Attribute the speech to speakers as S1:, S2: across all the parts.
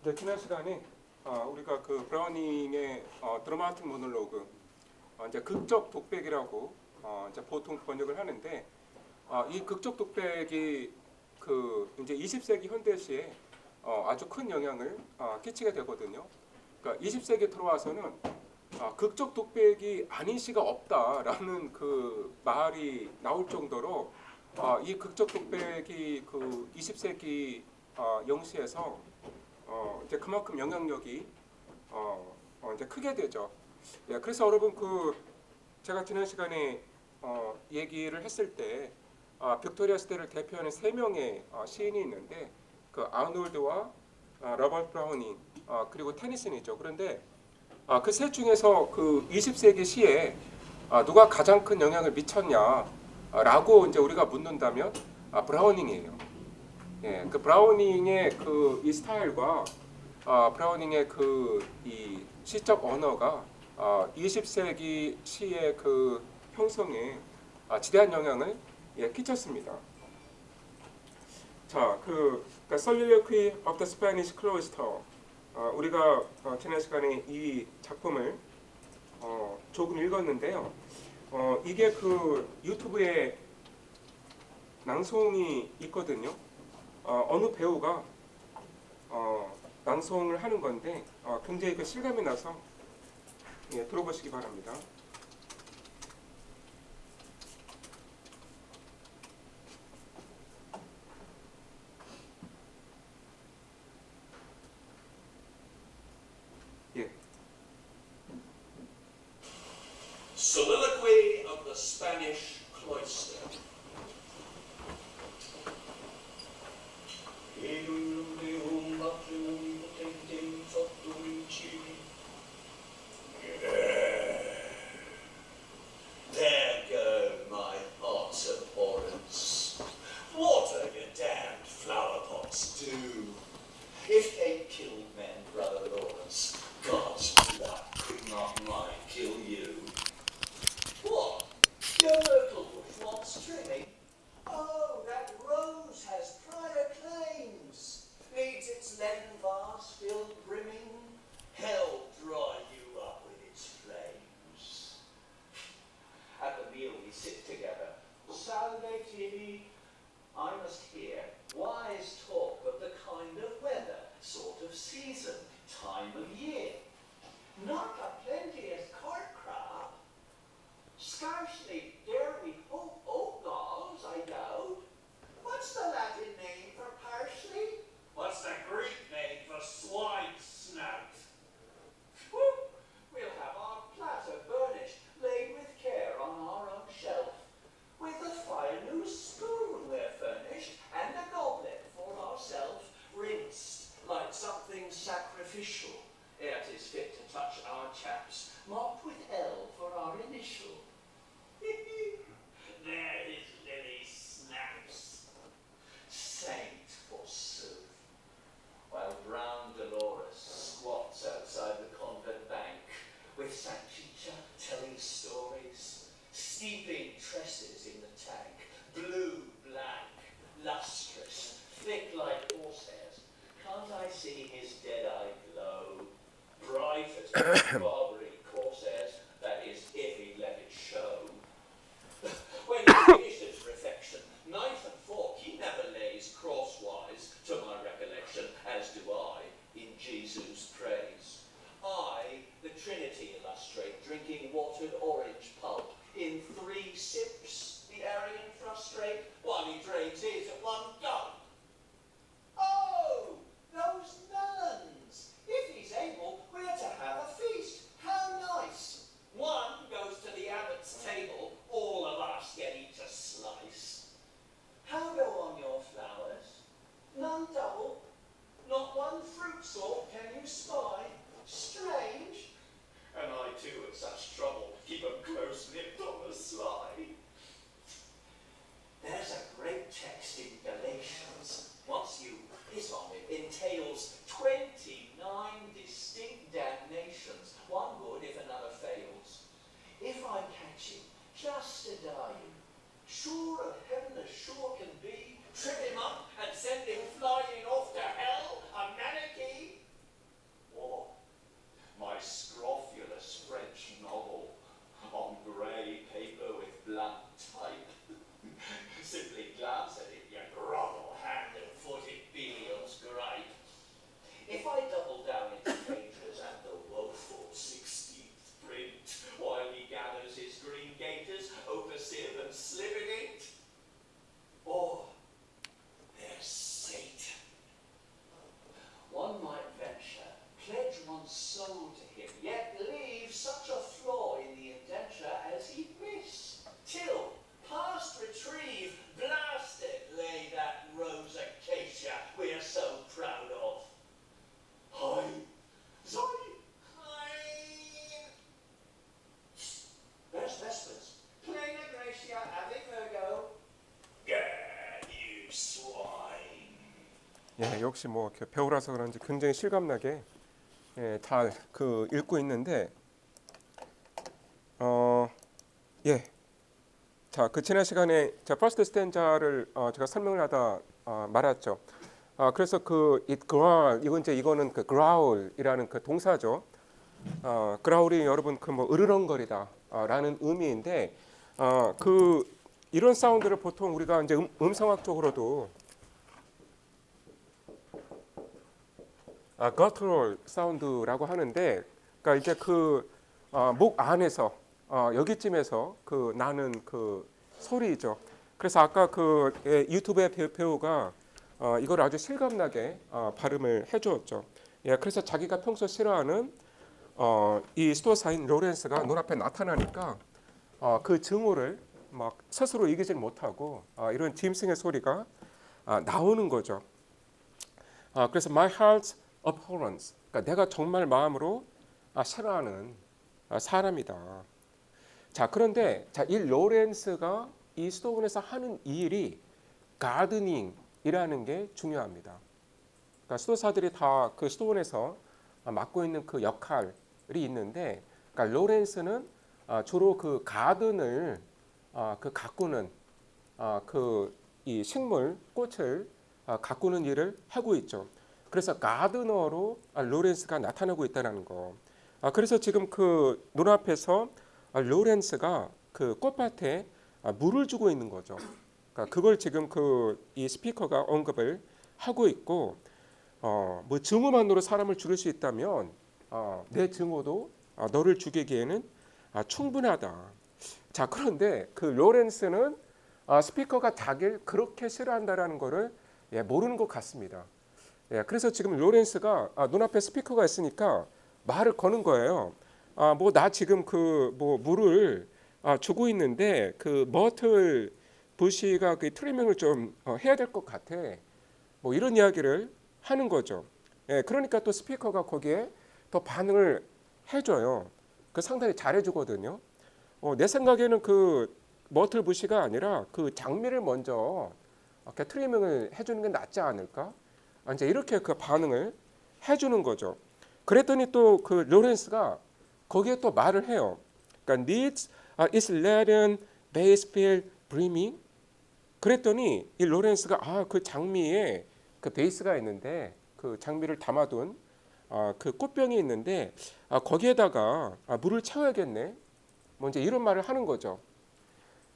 S1: 네, 지난 시간에 우리가 그 브라우닝의 드라마틱 모놀로그, 이제 극적 독백이라고 이제 보통 번역을 하는데, 이 극적 독백이 그 이제 20세기 현대시에 아주 큰 영향을 끼치게 되거든요. 그러니까 20세기 들어와서는 극적 독백이 아닌 시가 없다라는 그 말이 나올 정도로 이 극적 독백이 그 20세기 영시에서 이제 그만큼 영향력이 이제 크게 되죠. 예, 그래서 여러분 그 제가 지난 시간에 얘기를 했을 때 빅토리아 시대를 대표하는 세 명의 시인이 있는데 그 아놀드와 러버트 브라우닝 그리고 테니슨이죠. 그런데 그 셋 중에서 그 20세기 시에 누가 가장 큰 영향을 미쳤냐라고 이제 우리가 묻는다면 브라우닝이에요. 예, 그 브라우닝의 그 이 스타일과 브라우닝의 그 이 시적 언어가 20세기 시의 그 형성에 지대한 영향을 끼쳤습니다. 자, 그 Soliloquy of the Spanish Cloister, 우리가 지난 시간에 이 작품을 조금 읽었는데요. 이게 그 유튜브에 낭송이 있거든요. 어느 배우가 낭송을 하는 건데 굉장히 그 실감이 나서 들어보시기 바랍니다. 예.
S2: Soliloquy of the Spanish Cloister. There go my heart's abhorrence. What are your damned flower pots do? If they killed men, Brother Lawrence, God's blood could not mine kill you. What? Your myrtle bush wants trimming? Oh, that rose has prior claims. Needs its leaden vase filled brimming. Hell dry you up with its flames. At the meal we sit together. Salve tibi. I must hear wise talk of the kind of weather, sort of season, time of year. Not a plenteous court crop. Scarcely dare we hope oatlaws, I doubt. What's the Latin name for parsley? What's the Greek name for swine snout? Whew! We'll have our platter burnished, laid with care on our own shelf. With a fine new spoon we're furnished, and a goblet for ourselves, rinsed like something sacrificial, ere 'tis fit to touch our chaps, marked with L for our initial. There his lily snaps. Saint, forsooth. While brown Dolores squats outside the convent bank, with Sanchicha telling stories, steeping tresses in the tank, blue, black, lustrous, thick like horsehairs. Can't I see his dead eye glow? Bright as Barbary corsairs, that is, if he let it show. When he finishes refection, knife and fork he never lays crosswise, to my recollection, as do I, in Jesus' praise. I, the Trinity illustrate, drinking watered orange pulp, in 3 sips the Arian frustrate, while he drains his at one gulp. Oh, those melons! If he's able, we're to have a feast. How nice! One goes to the abbot's table, all of us get each a slice. How go on your flowers? None double? Not one fruit sort can you spy? Strange! And I too at such trouble keep 'em close-nipped on the sly. There's a great text in Galatians. Once you hit on it, entails 29 distinct damnations, one good if another fails. If I catch him, just a dying, sure of heaven as sure can be, trip him up and send him flying off to hell, a manicky.
S1: 역시 뭐 이렇게 배우라서 그런지 굉장히 실감나게 잘 그 읽고 있는데 예. 자, 그 지난 시간에 자 퍼스트 스탠자를 제가 설명을 하다 말았죠. 그래서 그 it growl 이거는 그 growl이라는 그 동사죠. growl이 여러분 그 뭐 으르렁거리다라는 의미인데 그 이런 사운드를 보통 우리가 이제 음성학적으로도 guttural 사운드라고 하는데, 그러니까 이제 그 목 안에서 여기쯤에서 그 나는 그 소리죠. 그래서 아까 그 유튜브의 배우가 이걸 아주 실감나게 발음을 해주었죠. 예, 그래서 자기가 평소 싫어하는 이 스토어사인 로렌스가 눈앞에 나타나니까 그 증오를 막 스스로 이기질 못하고 이런 짐승의 소리가 나오는 거죠. 그래서 my heart's abhorrence, 그러니까 내가 정말 마음으로 싫어하는 사람이다. 자, 그런데 이 로렌스가 이 수도원에서 하는 일이 가드닝이라는 게 중요합니다. 그러니까 수도사들이 다 그 수도원에서 맡고 있는 그 역할이 있는데, 그러니까 로렌스는 주로 그 가든을 그 가꾸는 그 이 식물 꽃을 가꾸는 일을 하고 있죠. 그래서 가드너로 로렌스가 나타나고 있다는 거. 그래서 지금 그 눈앞에서 로렌스가 그 꽃밭에 물을 주고 있는 거죠. 그러니까 그걸 지금 그 이 스피커가 언급을 하고 있고, 뭐 증오만으로 사람을 죽일 수 있다면 내 증오도 너를 죽이기에는 충분하다. 자, 그런데 그 로렌스는 스피커가 자기를 그렇게 싫어한다라는 거를 모르는 것 같습니다. 그래서 지금 로렌스가 눈앞에 스피커가 있으니까 말을 거는 거예요. 뭐 나 지금 그 뭐 물을 주고 있는데 그 머틀 부시가 그 트리밍을 좀 해야 될 것 같아. 뭐 이런 이야기를 하는 거죠. 그러니까 또 스피커가 거기에 더 반응을 해줘요. 그 상당히 잘해주거든요. 내 생각에는 그 머틀 부시가 아니라 그 장미를 먼저 이렇게 트리밍을 해주는 게 낫지 않을까? 이제 이렇게 그 반응을 해주는 거죠. 그랬더니 또 그 로렌스가 거기에 또 말을 해요. 그러니까 needs is leaden base field brimming. 그랬더니 이 로렌스가 그 장미에 그 베이스가 있는데 그 장미를 담아둔 그 꽃병이 있는데 거기에다가 물을 채워야겠네. 뭐 이제 이런 말을 하는 거죠.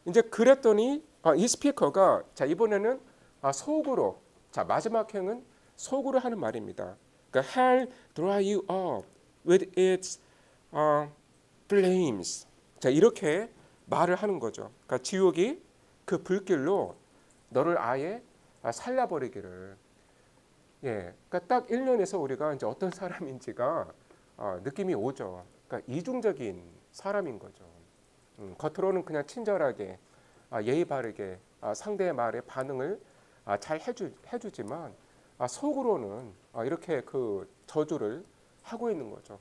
S1: 이제 그랬더니 이 스피커가 자 이번에는 속으로 자 마지막 행은 속으로 하는 말입니다. 그러니까 hell dry you up with its flames. 자 이렇게 말을 하는 거죠. 그러니까 지옥이 그 불길로 너를 아예 살려버리기를. 그러니까 딱 1년에서 우리가 이제 어떤 사람인지가 느낌이 오죠. 그러니까 이중적인 사람인 거죠. 겉으로는 그냥 친절하게 예의 바르게 상대의 말에 반응을 잘 해주지만 속으로는 이렇게 그 저주를 하고 있는 거죠.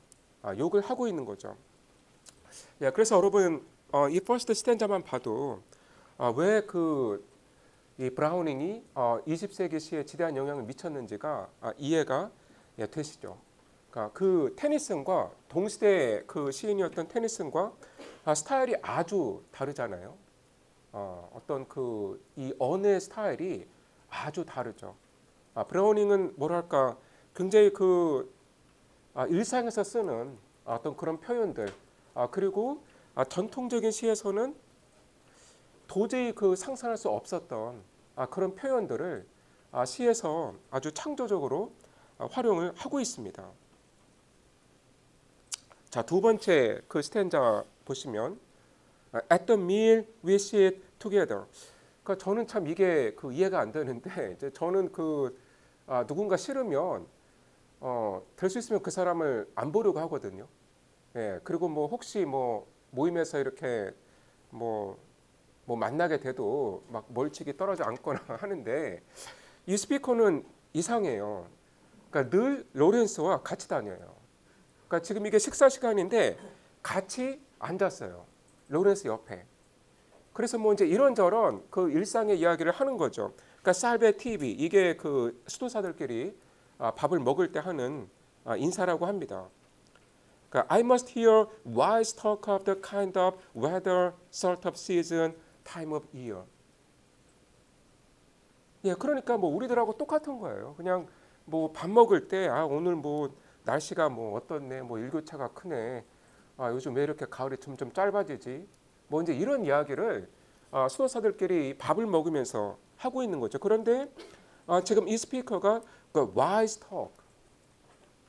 S1: 욕을 하고 있는 거죠. 그래서 여러분 이 퍼스트 스탠자만 봐도 왜 그 이 브라우닝이 20세기 시에 지대한 영향을 미쳤는지가 이해가 되시죠. 그러니까 그 테니슨과 동시대 그 시인이었던 테니슨과 스타일이 아주 다르잖아요. 어떤 그 이 언어의 스타일이 아주 다르죠. 브라우닝은 뭐랄까 굉장히 그 일상에서 쓰는 어떤 그런 표현들 그리고 전통적인 시에서는 도저히 그 상상할 수 없었던 그런 표현들을 시에서 아주 창조적으로 활용을 하고 있습니다. 자, 두 번째 그 스탠자 보시면 at the meal we sit together. 그러니까 저는 참 이게 그 이해가 안 되는데 이제 저는 그 누군가 싫으면 될 수 있으면 그 사람을 안 보려고 하거든요. 그리고 뭐 혹시 뭐 모임에서 이렇게 뭐 만나게 돼도 막 멀찍이 떨어져 앉거나 하는데 이 스피커는 이상해요. 그러니까 늘 로렌스와 같이 다녀요. 그러니까 지금 이게 식사 시간인데 같이 앉았어요. 로렌스 옆에. 그래서 뭐 이제 이런저런 그 일상의 이야기를 하는 거죠. 그러니까 살베 TV 이게 그 수도사들끼리 밥을 먹을 때 하는 인사라고 합니다. 그러니까 I must hear wise talk of the kind of weather, sort of season, time of year. 예, 그러니까 뭐 우리들하고 똑같은 거예요. 그냥 뭐 밥 먹을 때 오늘 뭐 날씨가 뭐 어떻네, 뭐 일교차가 크네, 요즘 왜 이렇게 가을이 점점 짧아지지? 뭐 이제 이런 이야기를 수도사들끼리 밥을 먹으면서 하고 있는 거죠. 그런데 지금 이 스피커가 그 wise talk,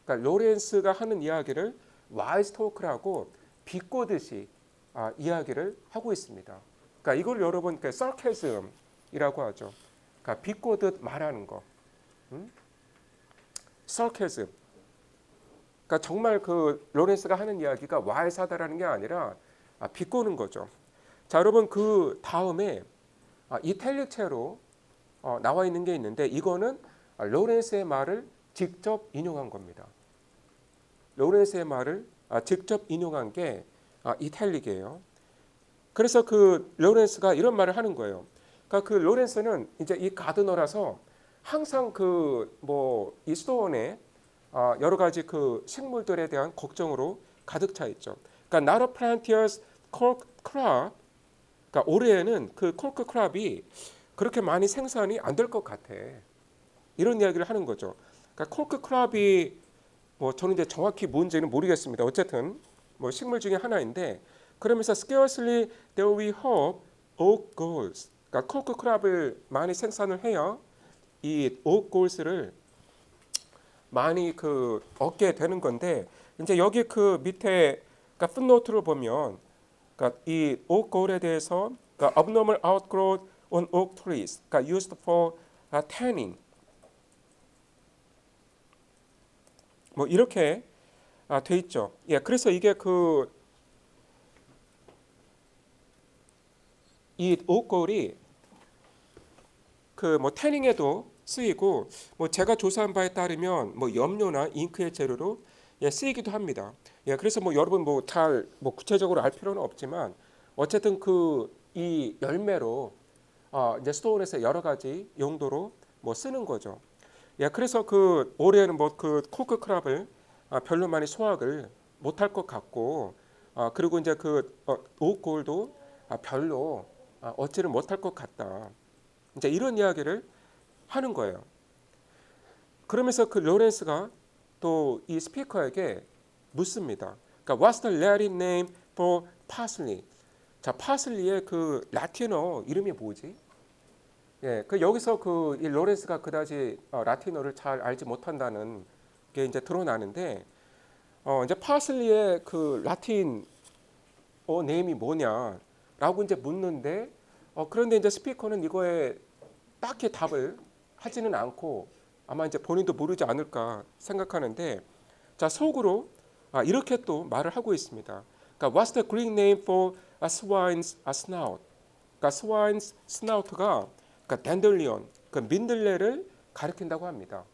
S1: 그러니까 로렌스가 하는 이야기를 wise talk라고 비꼬듯이 이야기를 하고 있습니다. 그러니까 이걸 여러분 그 sarcasm이라고 하죠. 그러니까 비꼬듯 말하는 거, sarcasm. 그러니까 정말 그 로렌스가 하는 이야기가 와이사다라는 게 아니라 비꼬는 거죠. 자, 여러분 그 다음에 이탈릭체로 나와 있는 게 있는데 이거는 로렌스의 말을 직접 인용한 겁니다. 로렌스의 말을 직접 인용한 게 이탈릭이에요. 그래서 그 로렌스가 이런 말을 하는 거예요. 그러니까 그 로렌스는 이제 이 가드너라서 항상 그 뭐 이 수도원에 여러 가지 그 식물들에 대한 걱정으로 가득 차 있죠. 그러니까 not a plenteous cork crop. 그러니까 올해에는 그 cork crop이 그렇게 많이 생산이 안 될 것 같아. 이런 이야기를 하는 거죠. 그러니까 cork crop이 뭐 저는 이제 정확히 뭔지는 모르겠습니다. 어쨌든 뭐 식물 중에 하나인데 그러면서 scarcely there we hope oak galls. 그러니까 cork crop을 많이 생산을 해야 이 oak galls를 많이 그 얻게 되는 건데 이제 여기 그 밑에 그러니까 풋노트를 보면 그러니까 이 oak gall에 대해서 그러니까 abnormal outgrowth on oak trees, 그러니까 used for tanning. 뭐 이렇게 돼 있죠. 예, 그래서 이게 그 이 oak gall이 그 뭐 태닝에도 쓰이고 뭐 제가 조사한 바에 따르면 뭐 염료나 잉크의 재료로 쓰이기도 합니다. 예, 그래서 뭐 여러분 뭐 잘 뭐 구체적으로 알 필요는 없지만 어쨌든 그 이 열매로 이제 스토온에서 여러 가지 용도로 뭐 쓰는 거죠. 예, 그래서 그 올해는 뭐 그 코크 크랍을 별로 많이 수확을 못할 것 같고 그리고 이제 그 오골도 별로 얻지를 못할 것 같다. 이제 이런 이야기를 하는 거예요. 그러면서 그 로렌스가 또 이 스피커에게 묻습니다. 그러니까 What's the Latin name for parsley? 자, 파슬리의 그 라틴어 이름이 뭐지? 예, 그 여기서 그 이 로렌스가 그다지 라틴어를 잘 알지 못한다는 게 이제 드러나는데 이제 파슬리의 그 라틴 네임이 뭐냐라고 이제 묻는데 그런데 이제 스피커는 이거에 딱히 답을 하지는 않고 아마 이제 본인도 모르지 않을까 생각하는데 자 속으로 이렇게 또 말을 하고 있습니다. 그러니까 What's the Greek name for a swine's snout? 그러니까 swine's snout가 그러니까 댄들리온 그 민들레를 가리킨다고 합니다.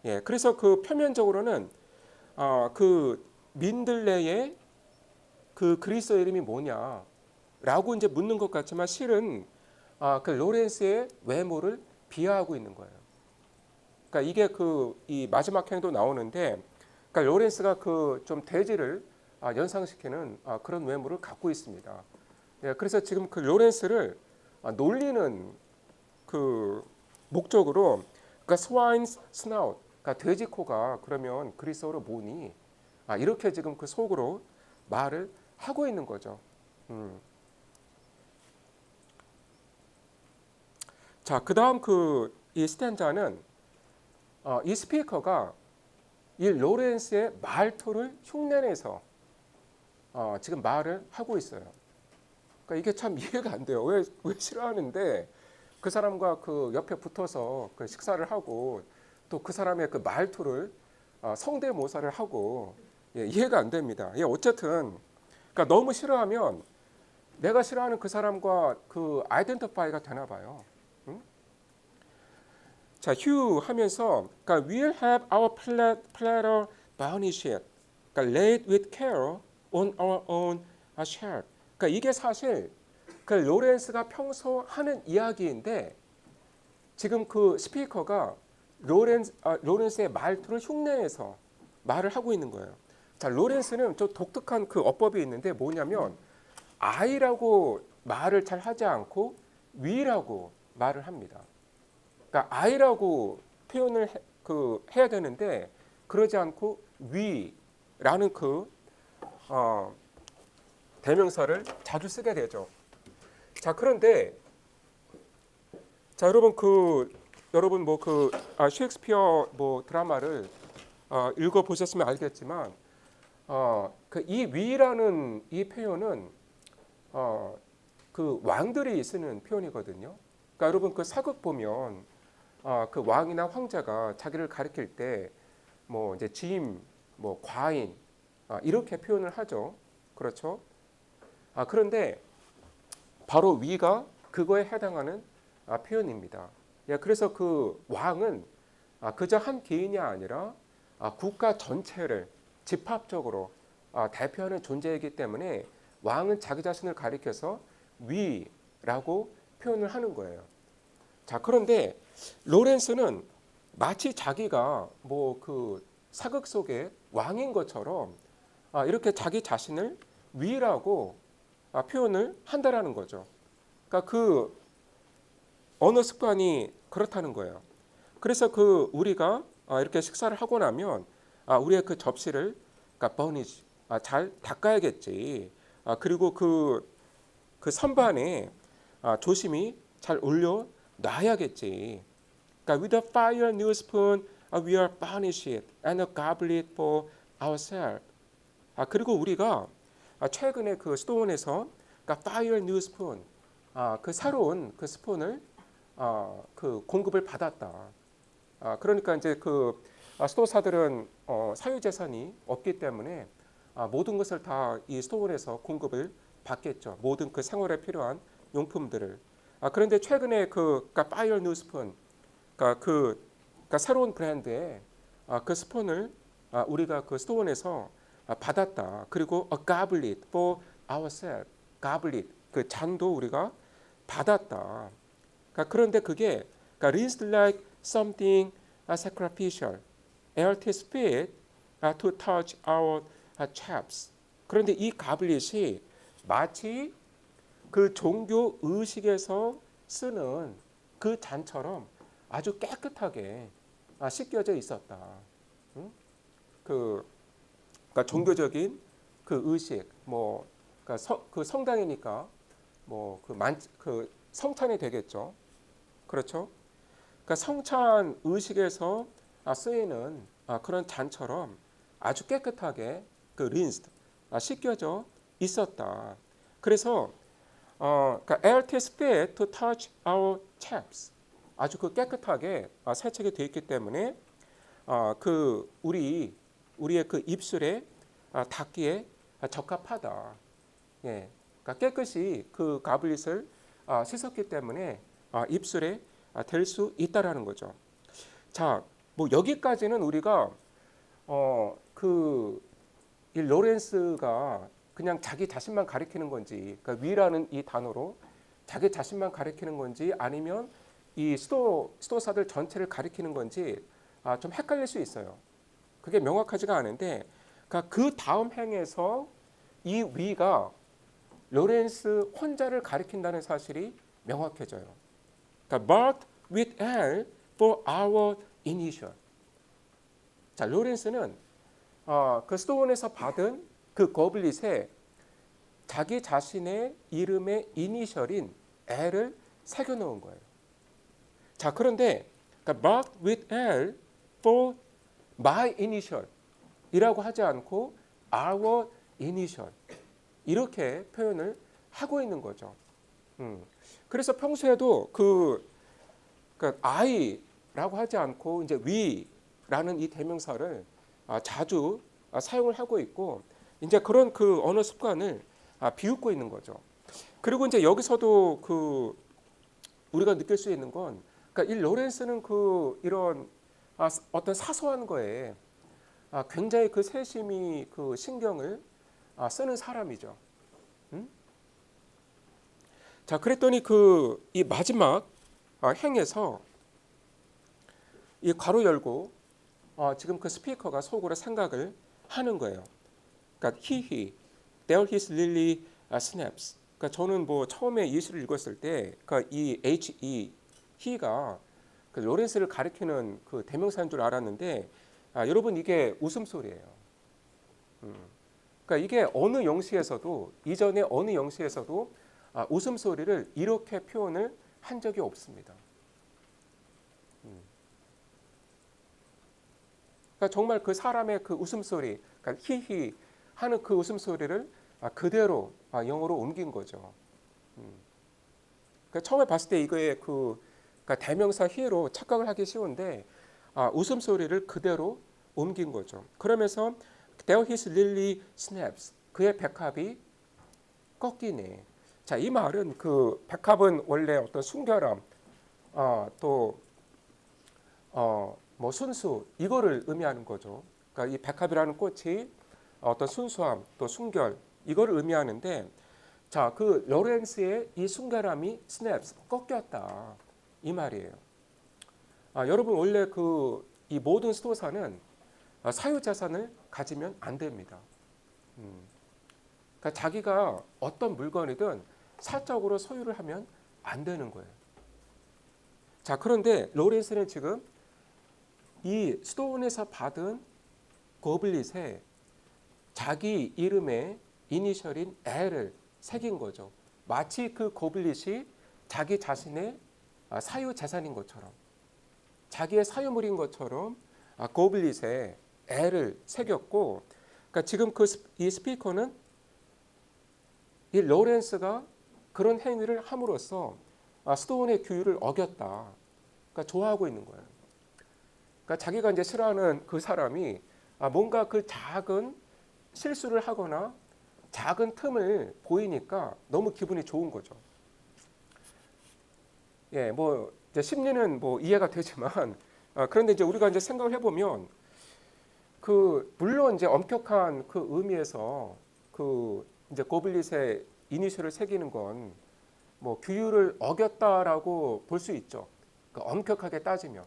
S1: 예, 그래서 그 표면적으로는 그 민들레의 그 그리스어 이름이 뭐냐라고 이제 묻는 것 같지만 실은 그 로렌스의 외모를 비하하고 있는 거예요. 그러니까 이게 그 이 마지막 행도 나오는데, 그러니까 로렌스가 그 좀 대지를 연상시키는 그런 외모를 갖고 있습니다. 예, 그래서 지금 그 로렌스를 놀리는 그 목적으로, 그러니까 swine's snout, 그러니까 돼지 코가 그러면 그리스어로 뭐니? 이렇게 지금 그 속으로 말을 하고 있는 거죠. 자, 그 다음 그 이 스탠자는 이 스피커가 이 로렌스의 말투를 흉내내서 지금 말을 하고 있어요. 그러니까 이게 참 이해가 안 돼요. 왜 싫어하는데 그 사람과 그 옆에 붙어서 그 식사를 하고 또 그 사람의 그 말투를 성대모사를 하고 이해가 안 됩니다. 어쨌든 그러니까 너무 싫어하면 내가 싫어하는 그 사람과 그 아이덴티파이가 되나 봐요. 응? 자, 휴 하면서 그러니까 we'll have our platter garnished. 그러니까 laid with care on our own shelf. 그러니까 이게 사실 그 로렌스가 평소 하는 이야기인데 지금 그 스피커가 로렌스의 말투를 흉내내서 말을 하고 있는 거예요. 자, 로렌스는 좀 독특한 그 어법이 있는데 뭐냐면 I라고 말을 잘 하지 않고 we라고 말을 합니다. 그러니까 I라고 표현을 해야 되는데 그러지 않고 we라는 대명사를 자주 쓰게 되죠. 자, 그런데 자, 여러분 셰익스피어 드라마를 읽어 보셨으면 알겠지만 이 위라는 이 표현은 그 왕들이 쓰는 표현이거든요. 그러니까 여러분 그 사극 보면 그 왕이나 황제가 자기를 가리킬 때 뭐 이제 짐, 뭐 과인 이렇게 표현을 하죠. 그렇죠? 그런데 바로 위가 그거에 해당하는 표현입니다. 예, 그래서 그 왕은 그저 한 개인이 아니라 국가 전체를 집합적으로 대표하는 존재이기 때문에 왕은 자기 자신을 가리켜서 위라고 표현을 하는 거예요. 자, 그런데 로렌스는 마치 자기가 뭐 그 사극 속의 왕인 것처럼 이렇게 자기 자신을 위라고 표현을 한다라는 거죠. 그러니까 그 언어 습관이 그렇다는 거예요. 그래서 그 우리가 이렇게 식사를 하고 나면 우리의 그 접시를 그러니까 버니시 잘 닦아야겠지. 그리고 그 선반에 조심히 잘 올려 놔야겠지. 그러니까 with a fire new spoon we are burnish it and a goblet for ourselves. 그리고 우리가 최근에 그 스토원에서 그러니까 fire new spoon 그 새로운 그 스푼을 그 공급을 받았다. 그러니까 이제 그 스토어사들은 사유재산이 없기 때문에 모든 것을 다 이 스토어에서 공급을 받겠죠. 모든 그 생활에 필요한 용품들을. 그런데 최근에 그러니까 파이어 뉴 스푼, 그러니까 새로운 브랜드의 그 스푼을 우리가 그 스토어에서 받았다. 그리고 a goblet for ourselves, goblet 그 잔도 우리가 받았다. 그런데 그게 rinsed like something sacrificial, earthy spirit to touch our chaps. 그런데 이 가블릿이 마치 그 종교 의식에서 쓰는 그 잔처럼 아주 깨끗하게 씻겨져 있었다. 응? 그러니까 종교적인 그 의식, 뭐 그 성당이니까 뭐 그 성찬이 되겠죠. 그렇죠? 그러니까 성찬 의식에서 쓰이는 그런 잔처럼 아주 깨끗하게 그 rinsed 씻겨져 있었다. 그래서 그러니까 earthy spit to touch our chaps 아주 그 깨끗하게 세척이 되어 있기 때문에 그 우리의 그 입술에 닿기에 적합하다. 예, 그러니까 깨끗이 그 가블릿을 씻었기 때문에 입술에 될 수 있다라는 거죠. 자, 뭐 여기까지는 우리가 이 로렌스가 그냥 자기 자신만 가리키는 건지, 그러니까 위라는 이 단어로 자기 자신만 가리키는 건지 아니면 이 스토어사들 전체를 가리키는 건지 좀 헷갈릴 수 있어요. 그게 명확하지가 않은데, 그러니까 그 다음 행에서 이 위가 로렌스 혼자를 가리킨다는 사실이 명확해져요. 그러니까 marked with L for our initial. 자, 로렌스는 그 스토원에서 받은 그 거블릿에 자기 자신의 이름의 이니셜인 L을 새겨 놓은 거예요. 자, 그런데 그러니까 marked with L for my initial 이라고 하지 않고 our initial 이렇게 표현을 하고 있는 거죠. 그래서 평소에도 그러니까 I라고 하지 않고 이제 we라는 이 대명사를 자주 사용을 하고 있고 이제 그런 그 언어 습관을 비웃고 있는 거죠. 그리고 이제 여기서도 그 우리가 느낄 수 있는 건 그러니까 이 로렌스는 이런 어떤 사소한 거에 굉장히 그 세심히 그 신경을 쓰는 사람이죠. 자, 그랬더니 이 마지막 행에서 이 괄호 열고 지금 그 스피커가 속으로 생각을 하는 거예요. 그러니까 there his lily snaps. 그러니까 저는 뭐 처음에 이 시를 읽었을 때, 그러니까 이 he가 그 로렌스를 가리키는 그 대명사인 줄 알았는데, 여러분 이게 웃음소리예요. 그러니까 이게 어느 영시에서도 이전에 어느 영시에서도 웃음소리를 이렇게 표현을 한 적이 없습니다. 그러니까 정말 그 사람의 그 웃음소리, 그러니까 히히 하는 그 웃음소리를 그대로 영어로 옮긴 거죠. 그러니까 처음에 봤을 때 이거의 그러니까 대명사 히로 착각을 하기 쉬운데 웃음소리를 그대로 옮긴 거죠. 그러면서 there his lily snaps. 그의 백합이 꺾이네. 자, 이 말은 그 백합은 원래 어떤 순결함, 뭐 순수 이거를 의미하는 거죠. 그러니까 이 백합이라는 꽃이 어떤 순수함, 또 순결 이거를 의미하는데, 자, 그 로렌스의 이 순결함이 snaps 꺾였다 이 말이에요. 여러분 원래 이 모든 수도사는 사유 재산을 가지면 안 됩니다. 그러니까 자기가 어떤 물건이든 사적으로 소유를 하면 안 되는 거예요. 자, 그런데 로렌스는 지금 이 스톤에서 받은 고블릿에 자기 이름의 이니셜인 L을 새긴 거죠. 마치 그 고블릿이 자기 자신의 사유 재산인 것처럼, 자기의 사유물인 것처럼 고블릿에 L을 새겼고, 그러니까 지금 이 스피커는 이 로렌스가 그런 행위를 함으로써 스톤의 규율을 어겼다. 그러니까 좋아하고 있는 거예요. 그러니까 자기가 이제 싫어하는 그 사람이 뭔가 그 작은 실수를 하거나 작은 틈을 보이니까 너무 기분이 좋은 거죠. 예, 뭐 이제 심리는 뭐 이해가 되지만 그런데 이제 우리가 이제 생각을 해보면 물론 이제 엄격한 그 의미에서 이제 고블릿의 이니셜을 새기는 건 뭐 규율을 어겼다라고 볼 수 있죠. 그러니까 엄격하게 따지면.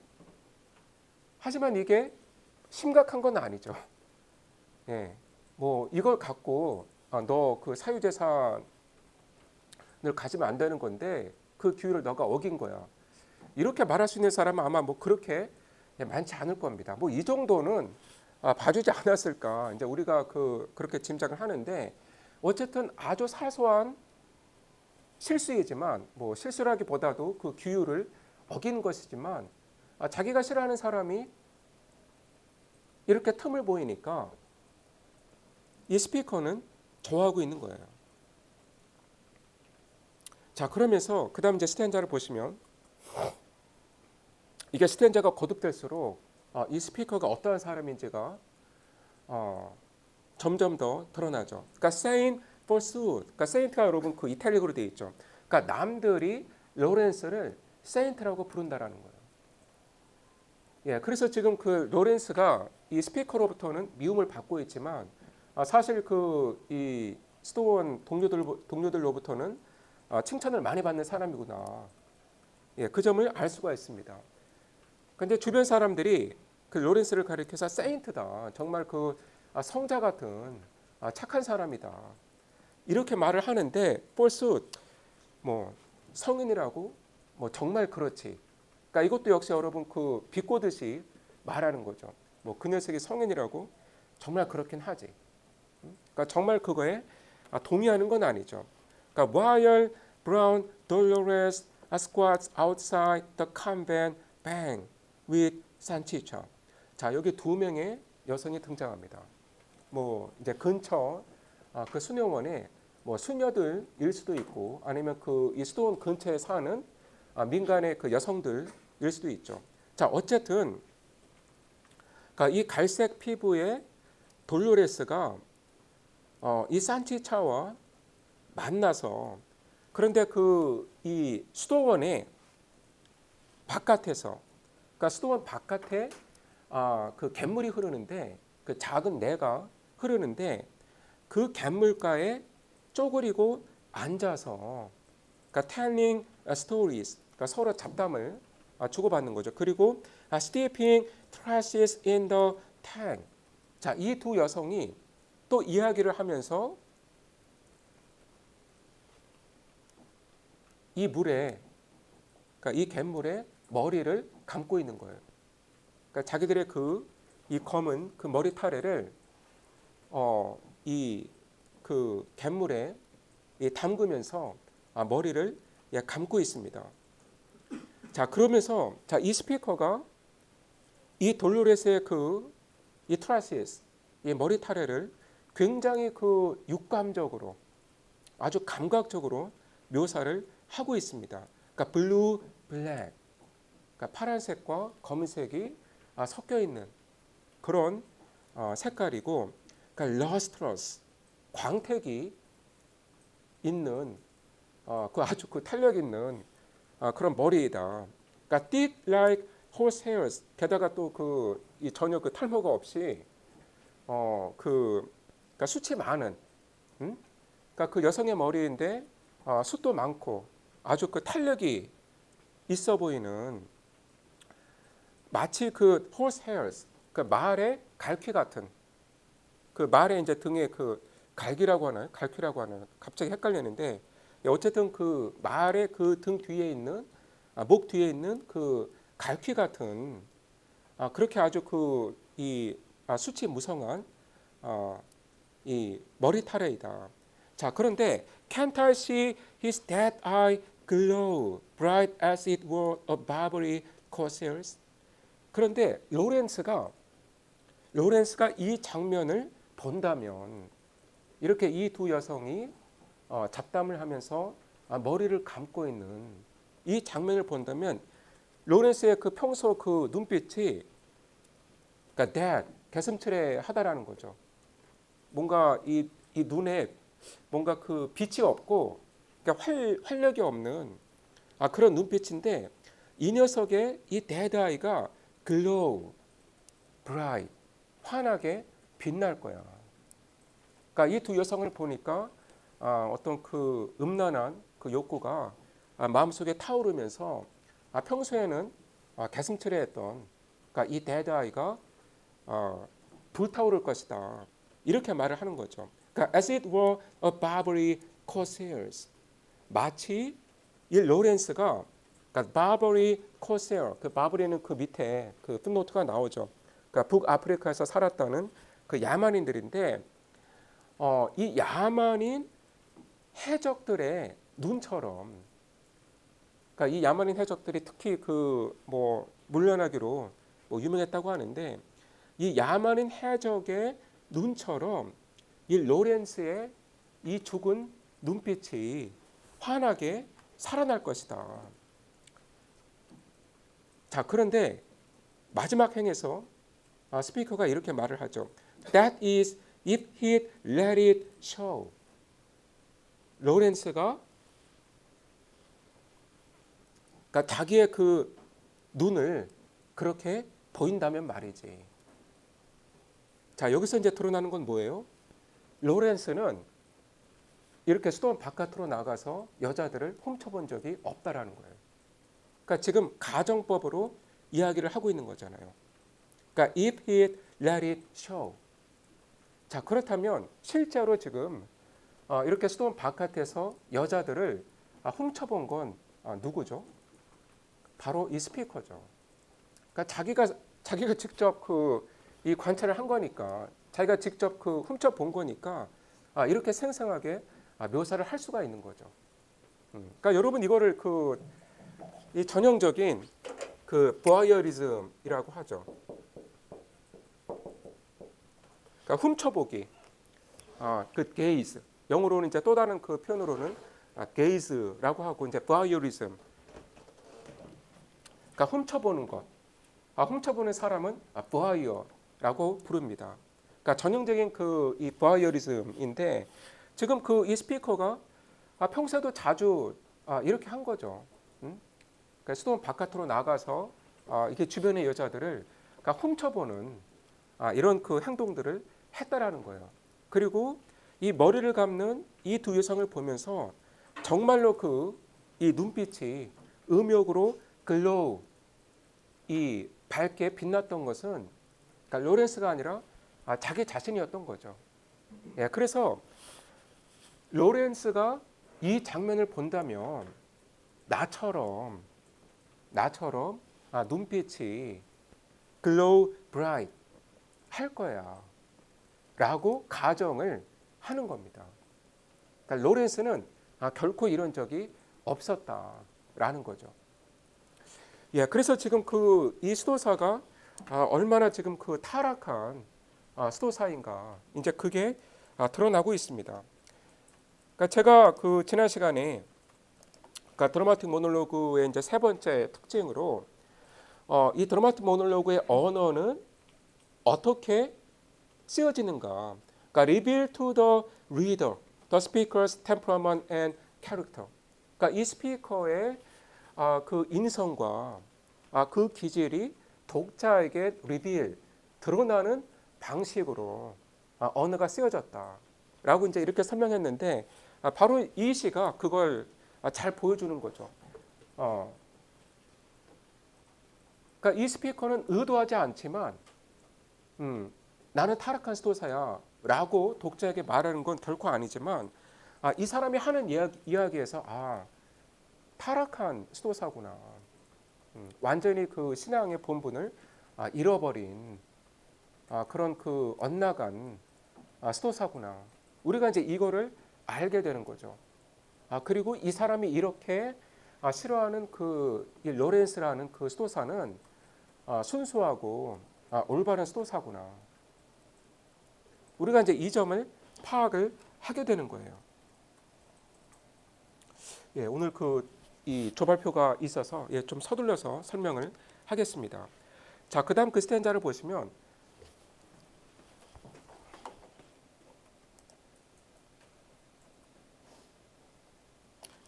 S1: 하지만 이게 심각한 건 아니죠. 예, 뭐 이걸 갖고 너 그 사유재산을 가지면 안 되는 건데 그 규율을 너가 어긴 거야. 이렇게 말할 수 있는 사람은 아마 뭐 그렇게 많지 않을 겁니다. 뭐 이 정도는 봐주지 않았을까. 이제 우리가 그렇게 짐작을 하는데, 어쨌든 아주 사소한 실수이지만, 뭐 실수라기보다도 그 규율을 어긴 것이지만, 자기가 싫어하는 사람이 이렇게 틈을 보이니까 이 스피커는 좋아하고 있는 거예요. 자, 그러면서 그다음 이제 스탠자를 보시면, 이게 스탠자가 거듭될수록 이 스피커가 어떠한 사람인지가 점점 더 드러나죠. 그러니까 saint forsooth. 그러니까 saint가 여러분 그 이탈리아로 되어 있죠. 그러니까 남들이 로렌스를 saint라고 부른다라는 거예요. 예, 그래서 지금 그 로렌스가 이 스피커로부터는 미움을 받고 있지만 사실 이 스톤 동료들로부터는 칭찬을 많이 받는 사람이구나. 예, 그 점을 알 수가 있습니다. 근데 주변 사람들이 그 로렌스를 가리켜서 세인트다. 정말 성자 같은 착한 사람이다. 이렇게 말을 하는데 폴스 뭐 성인이라고 뭐 정말 그렇지. 그러니까 이것도 역시 여러분 비꼬듯이 말하는 거죠. 뭐 그 녀석이 성인이라고 정말 그렇긴 하지. 그러니까 정말 그거에 동의하는 건 아니죠. 그러니까 while Brown Dolores squats outside the convent bank with Sanchicha. 자, 여기 두 명의 여성이 등장합니다. 뭐 이제 근처 그 수녀원에 뭐 수녀들일 수도 있고, 아니면 이 스톤 근처에 사는 민간의 그 여성들일 수도 있죠. 자, 어쨌든 그러니까 이 갈색 피부의 돌로레스가 이 산치차와 만나서, 그런데 이 수도원의 바깥에서, 그러니까 수도원 바깥에 그 갯물이 흐르는데, 그 작은 내가 흐르는데 그 갯물가에 쪼그리고 앉아서, 그러니까 telling stories, 그러니까 서로 잡담을 주고받는 거죠. 그리고 steeping trashes in the tank. 자, 이 두 여성이 또 이야기를 하면서 이 물에, 그러니까 이 갯물에 머리를 감고 있는 거예요. 그러니까 자기들의 이 검은 그 머리 타래를 이 그 갯물에 담그면서 머리를 감고 있습니다. 자, 그러면서 자, 이 스피커가 이 돌로레스의 이 트라시스, 이 머리 타래를 굉장히 육감적으로 아주 감각적으로 묘사를 하고 있습니다. 그러니까 블루, 블랙, 그러니까 파란색과 검은색이 섞여 있는 그런 색깔이고, 그러니까 lustrous, 광택이 있는 아주 탄력 있는 그런 머리이다. 그러니까 thick like horse hairs, 게다가 또 이 전혀 탈모가 없이 그러니까 숱이 많은, 그러니까 그 여성의 머리인데 숱도 많고 아주 탄력이 있어 보이는, 마치 horse hairs, 그 말의 갈퀴 같은, 그 말의 이제 등에 갈기라고 하나요? 갈퀴라고 하나요? 갑자기 헷갈리는데, 어쨌든 그 말의 등 뒤에 있는, 목 뒤에 있는 갈퀴 같은, 그렇게 아주 이 숱이 무성한 이 머리 타래이다. 자, 그런데 can't I see his dead eye glow bright as it were a Barbary corsairs? 그런데 로렌스가 이 장면을 본다면, 이렇게 이 두 여성이 잡담을 하면서 머리를 감고 있는 이 장면을 본다면, 로렌스의 평소 눈빛이, 그러니까 dead, 개슴츠레하다라는 거죠. 뭔가 이 눈에 뭔가 빛이 없고, 그러니까 활력이 없는 그런 눈빛인데, 이 녀석의 이 dead eye가 glow, bright, 환하게 빛날 거야. 그러니까 이 두 여성을 보니까 어떤 음란한 욕구가 마음속에 타오르면서 평소에는 개슴츠레했던, 그러니까 이 dead eye가 불타오를 것이다, 이렇게 말을 하는 거죠. 그러니까 as it were a Barbary corsairs, 마치 이 로렌스가, 그러니까 Barbary corsair, 바브리는 밑에 풋노트가 나오죠. 그러니까 북아프리카에서 살았다는 야만인들인데, 이 야만인 해적들의 눈처럼, 그러니까 이 야만인 해적들이 특히 물려나기로 유명했다고 하는데, 이 야만인 해적의 눈처럼 이 로렌스의 이 죽은 눈빛이 환하게 살아날 것이다. 자, 그런데 마지막 행에서 스피커가 이렇게 말을 하죠. That is if he'd let it show. 로렌스가, 그러니까 자기의 눈을 그렇게 보인다면 말이지. 자, 여기서 이제 드러나는 건 뭐예요? 로렌스는 이렇게 수도원 바깥으로 나가서 여자들을 훔쳐본 적이 없다라는 거예요. 그러니까 지금 가정법으로 이야기를 하고 있는 거잖아요. 그러니까 if he let it show. 자, 그렇다면 실제로 지금 이렇게 수도원 바깥에서 여자들을 훔쳐본 건 누구죠? 바로 이 스피커죠. 그러니까 자기가 직접 이 관찰을 한 거니까, 자기가 직접 훔쳐본 거니까 이렇게 생생하게 묘사를 할 수가 있는 거죠. 그러니까 여러분, 이거를 이 전형적인 보아이어리즘이라고 하죠. 그러니까 훔쳐보기, 게이즈. 영어로는 이제 또 다른 표현으로는 게이즈라고 하고, 이제 보아이어리즘. 그러니까 훔쳐보는 것. 훔쳐보는 사람은 보아이어라고 부릅니다. 그러니까 전형적인 이 보아이어리즘인데, 지금 이 스피커가 평소에도 자주 이렇게 한 거죠. 그러니까 수도원 바깥으로 나가서 이렇게 주변의 여자들을 훔쳐보는 이런 행동들을 했다라는 거예요. 그리고 이 머리를 감는 이 두 여성을 보면서 정말로 이 눈빛이 음욕으로 글로우, 이 밝게 빛났던 것은 그러니까 로렌스가 아니라 자기 자신이었던 거죠. 예, 그래서 로렌스가 이 장면을 본다면 나처럼 눈빛이 glow bright 할 거야 라고 가정을 하는 겁니다. 그러니까 로렌스는 결코 이런 적이 없었다라는 거죠. 예, 그래서 지금 이 수도사가 얼마나 지금 타락한 수도사인가 이제 그게 드러나고 있습니다. 그러니까 제가 지난 시간에 그러니까 드라마틱 모놀로그의 이제 세 번째 특징으로 이 드라마틱 모놀로그의 언어는 어떻게 쓰여지는가? 그러니까 reveal to the reader the speaker's temperament and character. 그러니까 이 스피커의 그 인성과 그 기질이 독자에게 reveal 드러나는 방식으로 언어가 쓰여졌다라고 이제 이렇게 설명했는데 바로 이 시가 그걸 잘 보여주는 거죠. 그러니까 이 스피커는 의도하지 않지만 나는 타락한 수도사야라고 독자에게 말하는 건 결코 아니지만 이 사람이 하는 이야기에서 타락한 수도사구나. 완전히 그 신앙의 본분을 잃어버린 그런 엇나간 수도사구나. 우리가 이제 이거를 알게 되는 거죠. 그리고 이 사람이 이렇게 싫어하는 이 로렌스라는 그 수도사는 순수하고 올바른 수도사구나. 우리가 이제 이 점을 파악을 하게 되는 거예요. 예, 오늘 이 조발표가 있어서 좀 서둘러서 설명을 하겠습니다. 자, 그다음 그 스탠자를 보시면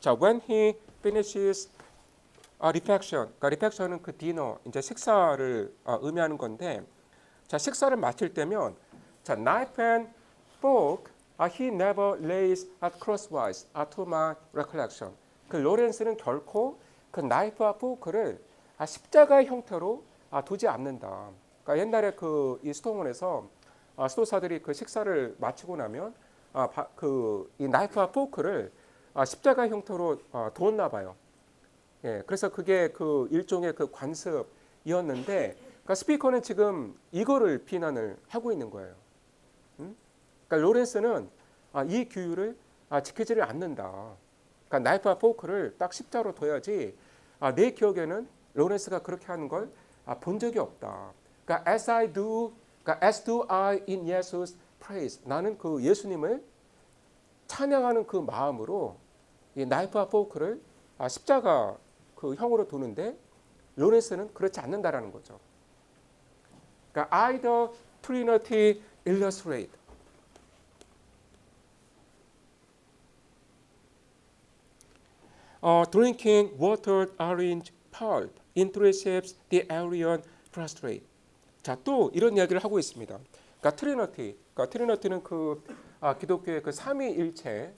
S1: 자, when he finishes refection, 그러니까 refection은 그 디너, 이제 식사를 의미하는 건데, 자, 식사를 마칠 때면, 자, knife and fork, he never lays at crosswise, to my recollection. 그 로렌스는 결코 그 나이프와 포크를 십자가의 형태로 두지 않는다. 그러니까 옛날에 이 수도원에서 수도사들이 그 식사를 마치고 나면 이 나이프와 포크를 십자가 형태로 두었나 봐요. 예, 그래서 그게 일종의 관습이었는데, 그러니까 스피커는 지금 이거를 비난을 하고 있는 거예요. 그러니까 로렌스는 이 규율을 지키지를 않는다. 그러니까 나이프와 포크를 딱 십자로 둬야지. 내 기억에는 로렌스가 그렇게 하는 걸 본 적이 없다. 그러니까 as do I in Jesus praise. 나는 예수님을 찬양하는 그 마음으로 이 나이프와 포크를 십자가 형으로 두는데 로렌스는 그렇지 않는다라는 거죠. 그러니까 I the Trinity illustrate. Drinking watered orange pulp intercepts the Arian prostrate. 자, 또 이런 이야기를 하고 있습니다. 그러니까 트리너티, 그러니까 트리너티는 기독교의 삼위일체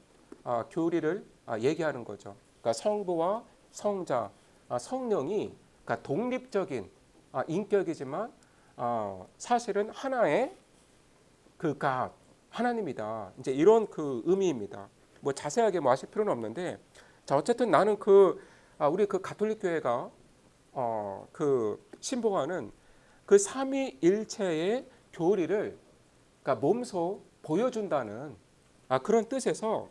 S1: 교리를 얘기하는 거죠. 그러니까 성부와 성자, 성령이 그러니까 독립적인 인격이지만 사실은 하나의 God, 하나님이다. 이제 이런 의미입니다. 뭐 자세하게 하실 필요는 없는데, 자, 어쨌든 나는 우리 가톨릭 교회가 신봉하는 삼위일체의 교리를 그러니까 몸소 보여준다는 그런 뜻에서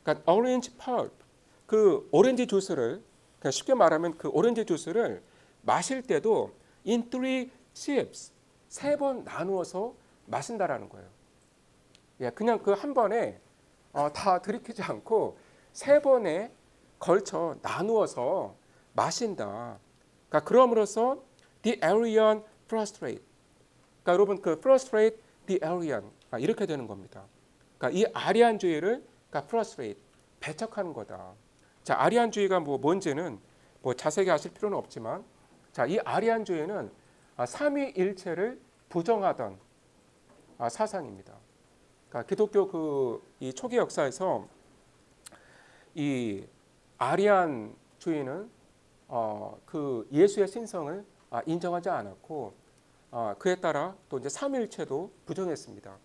S1: 그러니까 orange pulp, 오렌지 주스를 그냥 쉽게 말하면 오렌지 주스를 마실 때도 in three sips, 3번 나누어서 마신다라는 거예요. 예, 그냥 한 번에 다 들이키지 않고 3번에 걸쳐 나누어서 마신다. 그러니까 그럼으로써 the Arian prostrate. 그러니까 여러분 prostrate the Arian 이렇게 되는 겁니다. 그러니까 이 아리안주의를 prostrate 배척하는 거다. 자, 아리안주의가 뭔지는 자세하게 아실 필요는 없지만, 자, 이 아리안주의는 삼위일체를 부정하던 사상입니다. 그러니까 기독교 이 초기 역사에서 이 아리안주의는 예수의 신성을 인정하지 않았고 그에 따라 또 이제 삼위일체도 부정했습니다.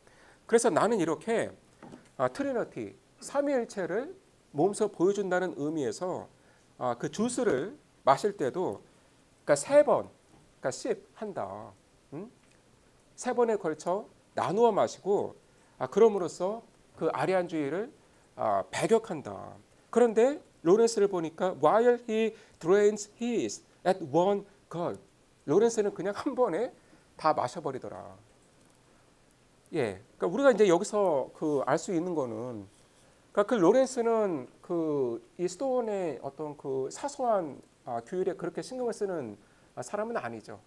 S1: 그래서 나는 이렇게 트리니티 삼위일체를 몸소 보여준다는 의미에서 그 주스를 마실 때도 그러니까 세 번, 그러니까 sip 한다. 세 번에 걸쳐 나누어 마시고 그럼으로써 그 아리안주의를 배격한다. 그런데 로렌스를 보니까 while he drains his at one gulp, 로렌스는 그냥 한 번에 다 마셔버리더라. 예, 그러니까 우리가 이제 여기서 그 알 수 있는 거는, 그러니까 그 로렌스는 그 이 스톤의 어떤 그 사소한 규율에 그렇게 신경을 쓰는 사람은 아니죠.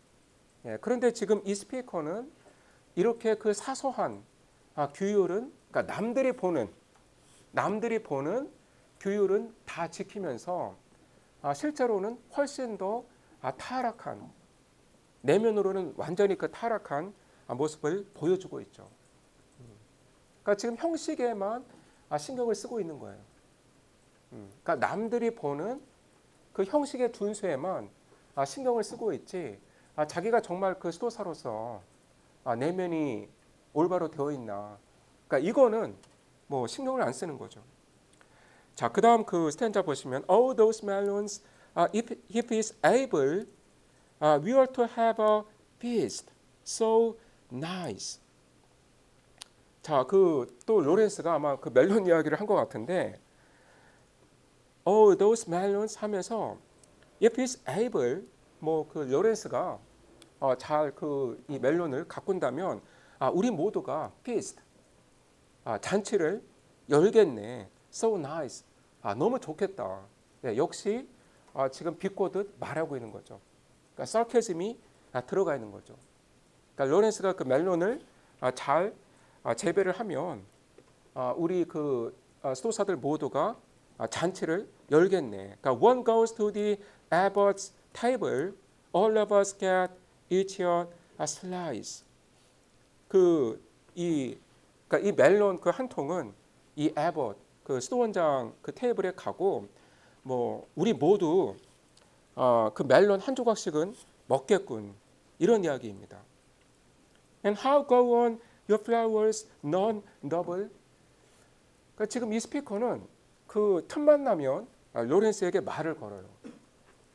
S1: 예, 그런데 지금 이 스피커는 이렇게 그 사소한 규율은, 그러니까 남들이 보는 규율은 다 지키면서 실제로는 훨씬 더 타락한, 내면으로는 완전히 그 타락한 모습을 보여주고 있죠. 그러니까 지금 형식에만 신경을 쓰고 있는 거예요. 그러니까 남들이 보는 그 형식의 준수에만 신경을 쓰고 있지, 자기가 정말 그 수도사로서 내면이 올바로 되어 있나. 그러니까 이거는 뭐 신경을 안 쓰는 거죠. 자, 그다음 그 스탠자 보시면 all those melons, if he is able, we are to have a feast so nice. 자, 그 또 로렌스가 아마 그 멜론 이야기를 한 것 같은데, all those melons 하면서 if he is able, 뭐 그 로렌스가 잘 그 이 멜론을 가꾼다면 우리 모두가 feast, 잔치를 열겠네. So nice. 너무 좋겠다. 네, 역시 지금 비꼬듯 말하고 있는 거죠. 그러니까 sarcasm이 들어가 있는 거죠. 그러니까 로렌스가 그 멜론을 잘 재배를 하면 우리 그 수도사들 모두가 잔치를 열겠네. 그러니까 one goes to the abbot's table, all of us get each a slice. 그러니까 이 멜론 그 한 통은 이 에봇 그 수도원장 그 테이블에 가고 뭐 우리 모두 그 멜론 한 조각씩은 먹겠군, 이런 이야기입니다. And how go on your flowers non-double? 그러니까 지금 이 스피커는 그 틈만 나면 로렌스에게 말을 걸어요.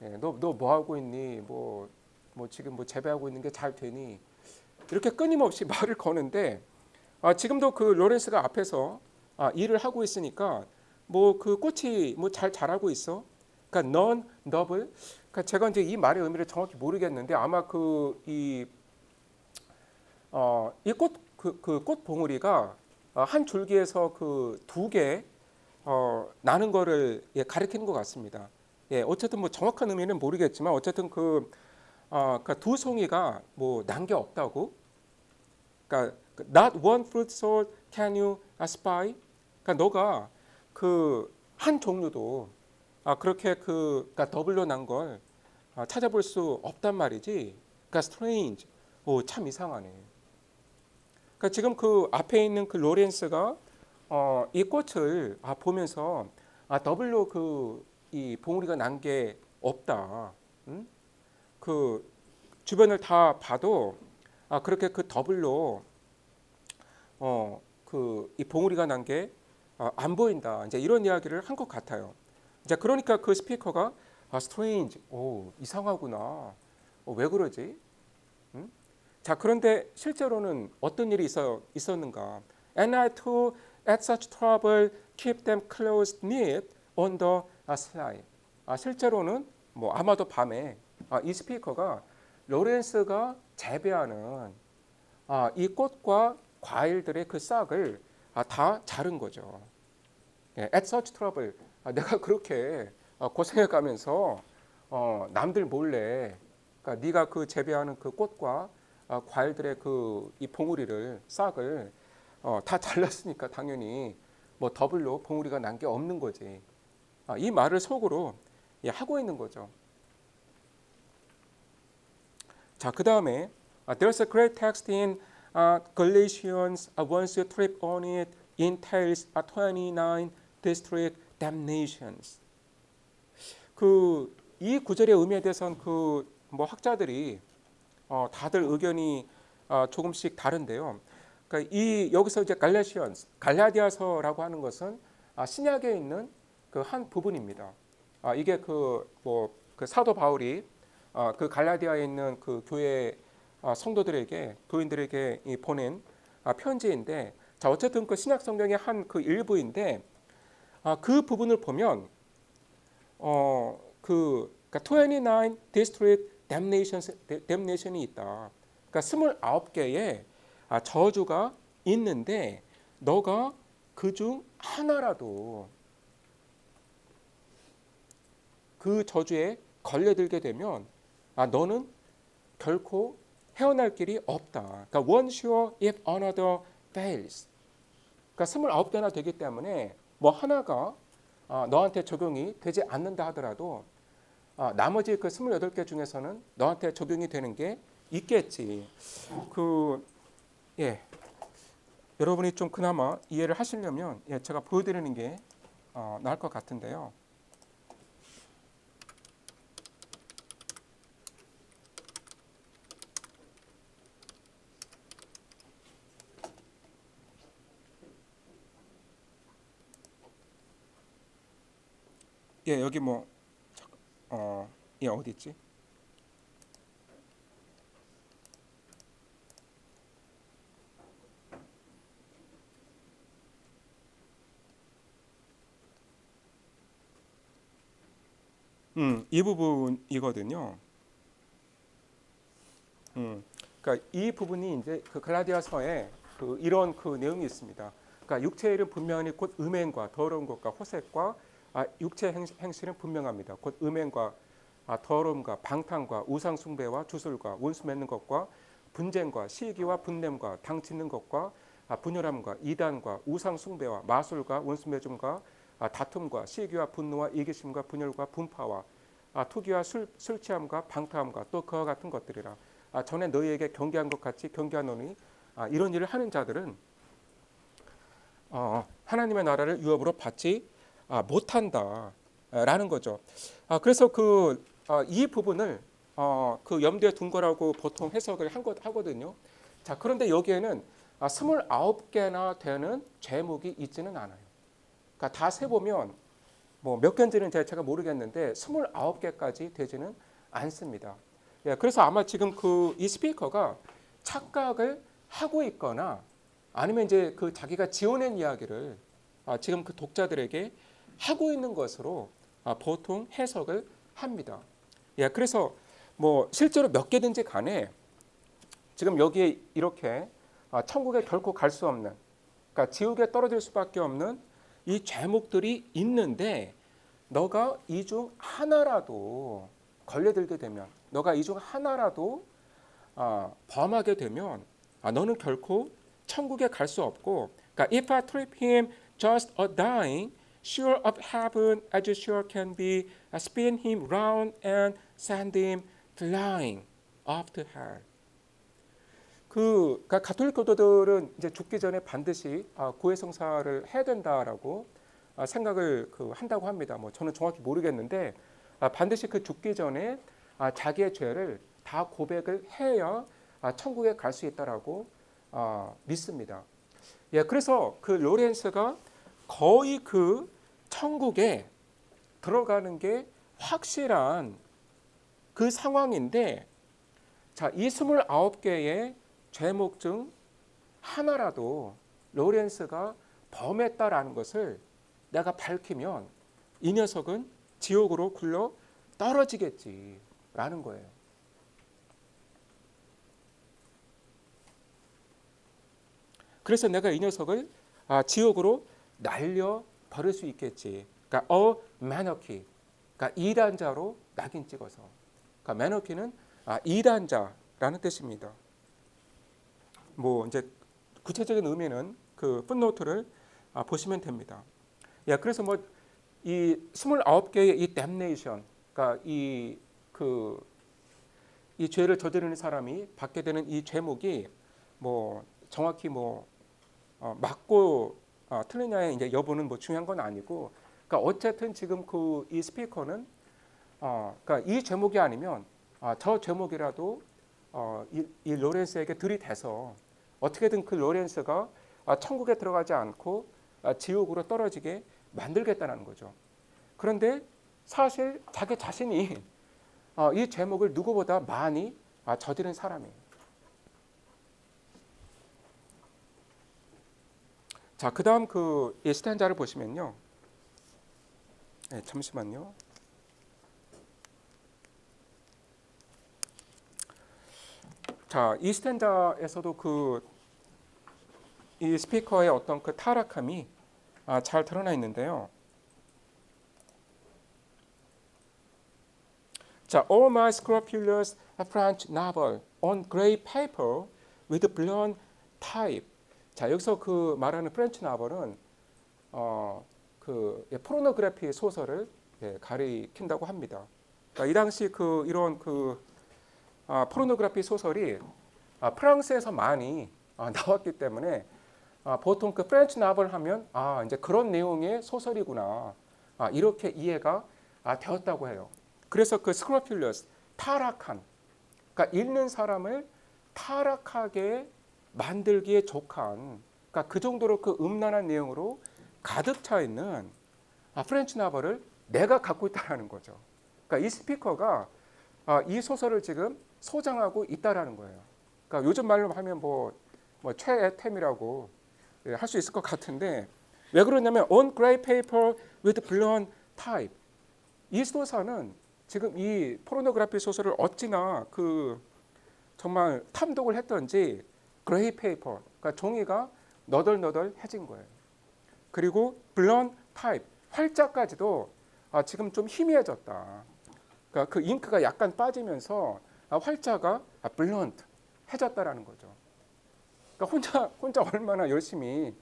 S1: 예, 너 뭐 하고 있니? 뭐 지금 뭐 재배하고 있는 게 잘 되니? 이렇게 끊임없이 말을 거는데 지금도 그 로렌스가 앞에서 일을 하고 있으니까 뭐 그 꽃이 뭐 잘 자라고 있어. 그러니까 non double. 그러니까 제가 이제 이 말의 의미를 정확히 모르겠는데 아마 이 꽃 봉우리가 한 줄기에서 그 두 개 나는 거를 가리키는 것 같습니다. 예, 어쨌든 뭐 정확한 의미는 모르겠지만 어쨌든 그러니까 두 송이가 뭐 난 게 없다고. 그러니까 not one fruit sort can you spy. 그러니까 너가 그 한 종류도 그렇게 그러니까 더블로 난 걸 찾아볼 수 없단 말이지. 그러니까 strange. 오, 참 이상하네. 그러니까 지금 그 앞에 있는 그 로렌스가 이 꽃을 보면서 더블로 그 이 봉우리가 난 게 없다. 그 주변을 다 봐도 그렇게 그 더블로 그 이 봉우리가 난 게 안 보인다. 이제 이런 이야기를 한 것 같아요. 이제 그러니까 그 스피커가 strange, 오, 이상하구나. 왜 그러지? 자, 그런데 실제로는 어떤 일이 있었는가? And I too at such trouble keep them close knit on the slide. 실제로는 뭐 아마도 밤에 이 스피커가 로렌스가 재배하는 이 꽃과 과일들의 그 싹을 다 자른 거죠. 예, at such trouble. 내가 그렇게 고생해 가면서 남들 몰래, 그러니까 네가 그 재배하는 그 꽃과 과일들의 그 이 봉우리를 싹을 다 잘랐으니까 당연히 뭐 더블로 봉우리가 난 게 없는 거지. 이 말을 속으로 하고 있는 거죠. 자, 그 다음에 there's a great text in Galatians. Once you trip on it, entails 29 district damnations. 그 이 구절의 의미에 대해서는 그 뭐 학자들이 다들 의견이 조금씩 다른데요. 그러니까 이 여기서 이제 갈라디아서라고 하는 것은 신약에 있는 그 한 부분입니다. 이게 그 뭐 그 사도 바울이 그 갈라디아에 있는 그 교회 성도들에게 교인들에게 보낸 편지인데, 자 어쨌든 그 신약 성경의 한 그 일부인데, 그 부분을 보면 그러니까 29 district damnation이 있다. 그러니까 29개의 저주가 있는데 너가 그중 하나라도 그 저주에 걸려들게 되면 너는 결코 헤어날 길이 없다. 그러니까 one sure if another fails. 그러니까 29개나 되기 때문에 뭐 하나가 너한테 적용이 되지 않는다 하더라도 나머지 그 28개 중에서는 너한테 적용이 되는 게 있겠지. 예, 여러분이 좀 그나마 이해를 하시려면 제가 보여드리는 게 나을 것 같은데요. 여기 뭐 어디 있지? 이 부분이거든요. 그러니까 이 부분이 이제 그 갈라디아서에 그 이런 그 내용이 있습니다. 그러니까 육체의 일은 분명히 곧 음행과 더러운 것과 호색과 육체 행실은 분명합니다. 곧 음행과 더러움과 방탕과 우상 숭배와 주술과 원수 맺는 것과 분쟁과 시기와 분냄과 당 짓는 것과 분열함과 이단과 우상 숭배와 마술과 원수 맺음과 다툼과 시기와 분노와 이기심과 분열과 분파와 투기와 술 취함과 방탕함과 또 그와 같은 것들이라. 전에 너희에게 경계한 것 같이 경계하노니 이런 일을 하는 자들은 하나님의 나라를 유업으로 받지 못한다라는 거죠. 그래서 이 부분을 그 염두에 둔 거라고 보통 해석을 하거든요. 자, 그런데 여기에는 29개나 되는 제목이 있지는 않아요. 그러니까 다 세보면 뭐 몇 개인지는 제가 모르겠는데 29개까지 되지는 않습니다. 그래서 아마 지금 이 스피커가 착각을 하고 있거나 아니면 이제 그 자기가 지어낸 이야기를 지금 그 독자들에게 하고 있는 것으로 보통 해석을 합니다. 그래서 뭐 실제로 몇 개든지 간에 지금 여기에 이렇게 천국에 결코 갈 수 없는, 그러니까 지옥에 떨어질 수밖에 없는 이 죄목들이 있는데 너가 이 중 하나라도 걸려들게 되면, 너가 이 중 하나라도 범하게 되면 너는 결코 천국에 갈 수 없고, 그러니까 if I trip him just a dying, sure of heaven as sure can be, spin him round and send him flying off to hell. 그러니까 가톨릭 교도들은 이제 죽기 전에 반드시 고해성사를 해야 된다라고 생각을 한다고 합니다. 뭐 저는 정확히 모르겠는데 반드시 그 죽기 전에 자기의 죄를 다 고백을 해야 천국에 갈 수 있다라고 믿습니다. 그래서 그 로렌스가 거의 그 천국에 들어가는 게 확실한 그 상황인데, 자, 이 29개의 죄목 중 하나라도 로렌스가 범했다라는 것을 내가 밝히면 이 녀석은 지옥으로 굴러 떨어지겠지라는 거예요. 그래서 내가 이 녀석을 지옥으로 날려 버릴 수 있겠지. 그러니까 매너키, 그러니까 이단자로 낙인 찍어서. 그러니까 매너키는 이단자라는 뜻입니다. 뭐 이제 구체적인 의미는 그 풋노트를 보시면 됩니다. 그래서 뭐 이 29개의 이 damnation, 그러니까 이 죄를 저지르는 사람이 받게 되는 이 죄목이 뭐 정확히 뭐 맞고 틀리냐의 이제 여부는 뭐 중요한 건 아니고, 그러니까 어쨌든 지금 이 스피커는 그러니까 이 제목이 아니면 저 제목이라도 이 로렌스에게 들이대서 어떻게든 그 로렌스가 천국에 들어가지 않고 지옥으로 떨어지게 만들겠다는 거죠. 그런데 사실 자기 자신이 이 제목을 누구보다 많이 저지른 사람이에요. 자, 그다음 이 스탠자를 보시면요. 네, 잠시만요. 자, 이 스탠자에서도 이 스피커의 어떤 그 타락함이 잘 드러나 있는데요. 자, all my scrupulous French novel on gray paper with blunt type. 자, 여기서 그 말하는 프렌치 나벌은 포르노그래피 소설을 가리킨다고 합니다. 그러니까 이 당시 이런 포르노그래피 소설이 프랑스에서 많이 나왔기 때문에 보통 그 프렌치 나벌 하면 이제 그런 내용의 소설이구나 이렇게 이해가 되었다고 해요. 그래서 그 스크로필러스 타락한, 그러니까 읽는 사람을 타락하게 만들기에 족한, 그러니까 그 정도로 그 음란한 내용으로 가득 차 있는 프렌치 나벌을 내가 갖고 있다라는 거죠. 그러니까 이 스피커가 이 소설을 지금 소장하고 있다라는 거예요. 그러니까 요즘 말로 하면 뭐 최애템이라고 할 수 있을 것 같은데, 왜 그러냐면 on gray paper with blunt type, 이 소설은 지금 이 포르노그래피 소설을 어찌나 정말 탐독을 했던지 그레이 페이퍼, 그러니까 종이가 너덜너덜해진 거예요. 그리고 블런 타입, 활자까지도 지금 좀 희미해졌다. 그러니까 그 잉크가 약간 빠지면서 활자가 블런트 해졌다라는 거죠. 그러니까 혼자 얼마나 열심히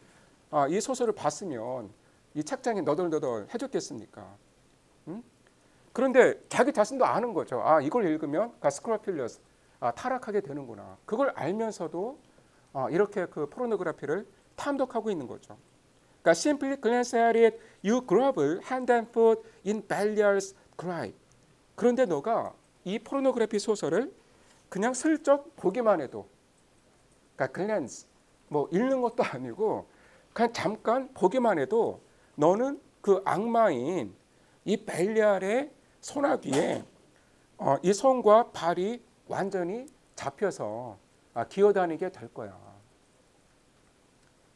S1: 이 소설을 봤으면 이 책장이 너덜너덜해졌겠습니까? 그런데 자기 자신도 아는 거죠. 이걸 읽으면 스크로필러스 타락하게 되는구나. 그걸 알면서도 이렇게 그 포르노그래피를 탐독하고 있는 거죠. 그러니까 simply glance at it, you grovel hand and foot in Belial's gripe. 그런데 너가 이 포르노그래피 소설을 그냥 슬쩍 보기만 해도, 그러니까 glance, 뭐 읽는 것도 아니고 그냥 잠깐 보기만 해도 너는 그 악마인 이 벨리알의 소나귀에 이 손과 발이 완전히 잡혀서 기어다니게 될 거야.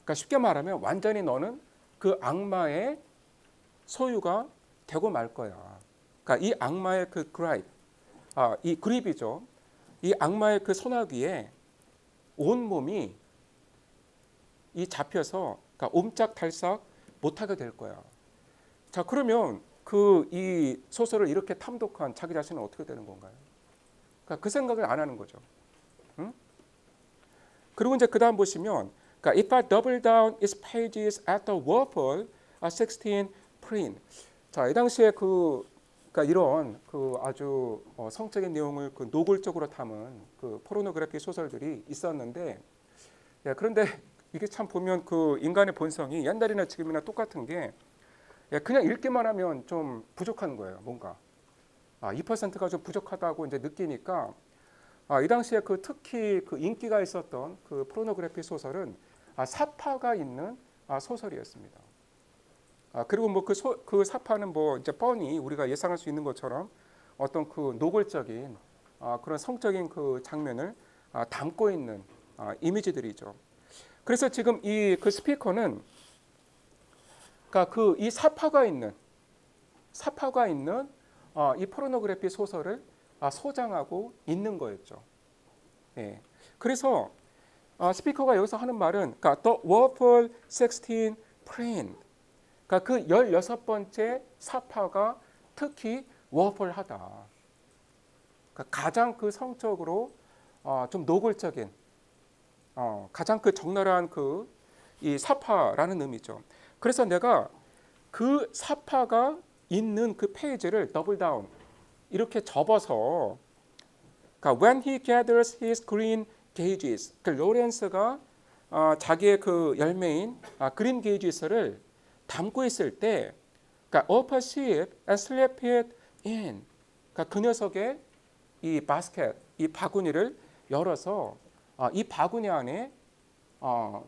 S1: 그러니까 쉽게 말하면 완전히 너는 그 악마의 소유가 되고 말 거야. 그러니까 이 악마의 그 그라입, 이 그립이죠. 이 악마의 그 소나귀에 온 몸이 이 잡혀서 그러니까 옴짝달싹 못하게 될 거야. 자, 그러면 이 소설을 이렇게 탐독한 자기 자신은 어떻게 되는 건가요? 그러니까 그 생각을 안 하는 거죠. 응? 그리고 이제 그 다음 보시면, 그러니까 if I double down its pages at the Warhol 16 print. 자, 이 당시에 그러니까 이런 아주 성적인 내용을 노골적으로 담은 포르노그래피 소설들이 있었는데, 그런데 이게 참 보면 인간의 본성이 옛날이나 지금이나 똑같은 게 그냥 읽기만 하면 좀 부족한 거예요. 뭔가 2%가 좀 부족하다고 이제 느끼니까 이 당시에 특히 인기가 있었던 포르노그래피 소설은 사파가 있는 소설이었습니다. 그리고 뭐 그 사파는 뭐 이제 뻔히 우리가 예상할 수 있는 것처럼 어떤 노골적인 그런 성적인 장면을 담고 있는 이미지들이죠. 그래서 지금 이 스피커는 그러니까 이 사파가 있는 이 포르노그래피 소설을 소장하고 있는 거였죠. 예. 그래서 스피커가 여기서 하는 말은 그러니까 The Warhol 16 print, 그러니까 그 16번째 사파가 특히 워홀하다. 그러니까 가장 성적으로 좀 노골적인 가장 적나라한 이 사파라는 의미죠. 그래서 내가 그 사파가 있는 그 페이지를 더블 다운 이렇게 접어서, 그러니까 when he gathers his green gages, 그 로렌스가 자기의 열매인 그린 게이지스를 담고 있을 때, 그러니까 up a sheep and slip it in, 그러니까 그 녀석의 이 바스켓, 이 바구니를 열어서 이 바구니 안에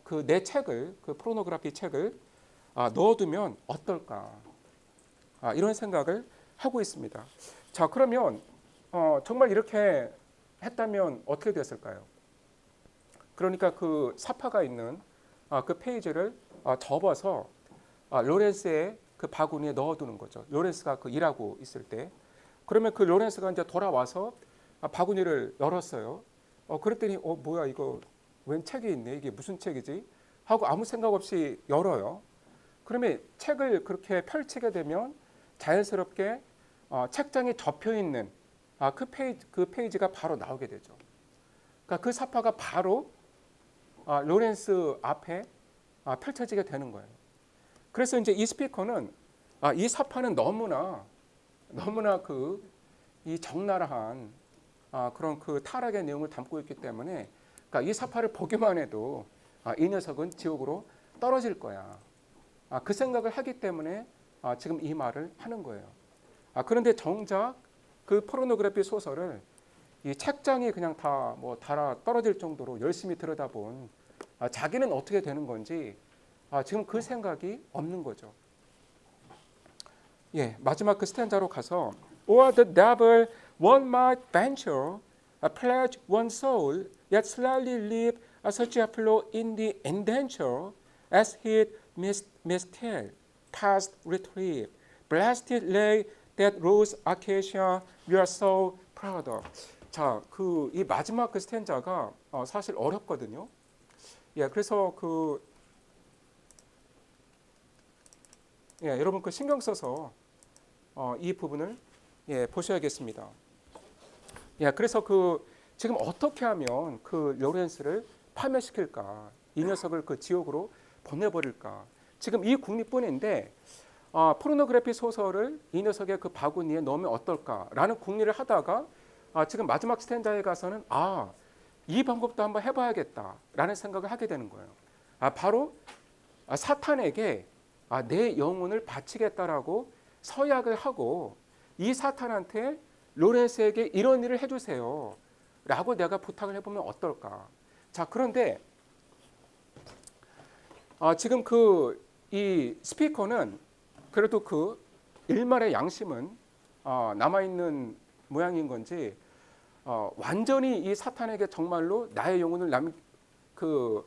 S1: 그 내 책을, 그 포르노그래피 책을 넣어두면 어떨까? 이런 생각을 하고 있습니다. 자, 그러면 정말 이렇게 했다면 어떻게 됐을까요? 그러니까 그 사파가 있는 그 페이지를 접어서 로렌스의 그 바구니에 넣어두는 거죠. 로렌스가 그 일하고 있을 때. 그러면 그 로렌스가 이제 돌아와서 바구니를 열었어요. 그랬더니 뭐야 이거 웬 책이 있네. 이게 무슨 책이지? 하고 아무 생각 없이 열어요. 그러면 책을 그렇게 펼치게 되면 자연스럽게 책장에 접혀 있는 그 페이지가 바로 나오게 되죠. 그러니까 그 사파가 바로 로렌스 앞에 펼쳐지게 되는 거예요. 그래서 이제 이 스피커는 이 사파는 너무나 이 적나라한 그런 그 타락의 내용을 담고 있기 때문에 그러니까 이 사파를 보기만 해도 이 녀석은 지옥으로 떨어질 거야. 그 생각을 하기 때문에 지금 이 말을 하는 거예요. 그런데 정작 그 포르노그래피 소설을 이 책장이 그냥 다 뭐 달아 떨어질 정도로 열심히 들여다본 자기는 어떻게 되는 건지 지금 그 생각이 없는 거죠. 예, 마지막 그 스탠자로 가서 Or the devil one might venture pledge one's soul yet slyly leave such a fellow in the indenture as he mistel past retrieve blasted lay that rose acacia we are so proud of. 자, 그 이 마지막 그 스탠자가 사실 어렵거든요. 예, 그래서 여러분 그 신경 써서 이 부분을 보셔야겠습니다. 예, 그래서 지금 어떻게 하면 그 로렌스를 파멸시킬까? 이 녀석을 그 지옥으로 보내버릴까? 지금 이 국리뿐인데 포르노그래피 소설을 이 녀석의 그 바구니에 넣으면 어떨까라는 궁리를 하다가 지금 마지막 스탠자에 가서는 이 방법도 한번 해봐야겠다라는 생각을 하게 되는 거예요. 바로 사탄에게 내 영혼을 바치겠다라고 서약을 하고 이 사탄한테 로렌스에게 이런 일을 해주세요 라고 내가 부탁을 해보면 어떨까. 자, 그런데 지금 이 스피커는 그래도 그 일말의 양심은 남아있는 모양인 건지 완전히 이 사탄에게 정말로 나의 영혼을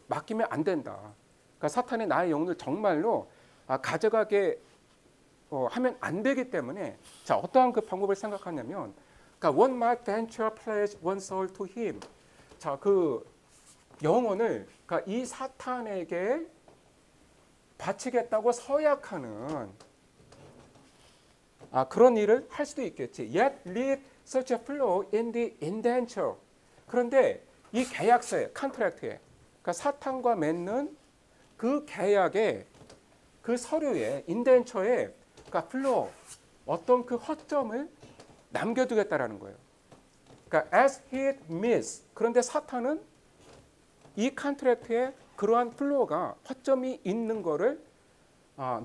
S1: 맡기면 안 된다. 그러니까 사탄이 나의 영혼을 정말로 가져가게 하면 안 되기 때문에 자, 어떠한 그 방법을 생각하냐면 그러니까 one might venture pledge one's soul to him. 자, 그 영혼을 그러니까 이 사탄에게 바치겠다고 서약하는 그런 일을 할 수도 있겠지. Yet leave such a fellow in the indenture. 그런데 이 계약서에, 컨트랙트에, 그러니까 사탄과 맺는 그 계약에, 그 서류에, 인덴처에, 그러니까 플로 어떤 그 허점을 남겨두겠다라는 거예요. 그러니까 as he miss. 그런데 사탄은 이 컨트랙트에 그러한 플로가 허점이 있는 거를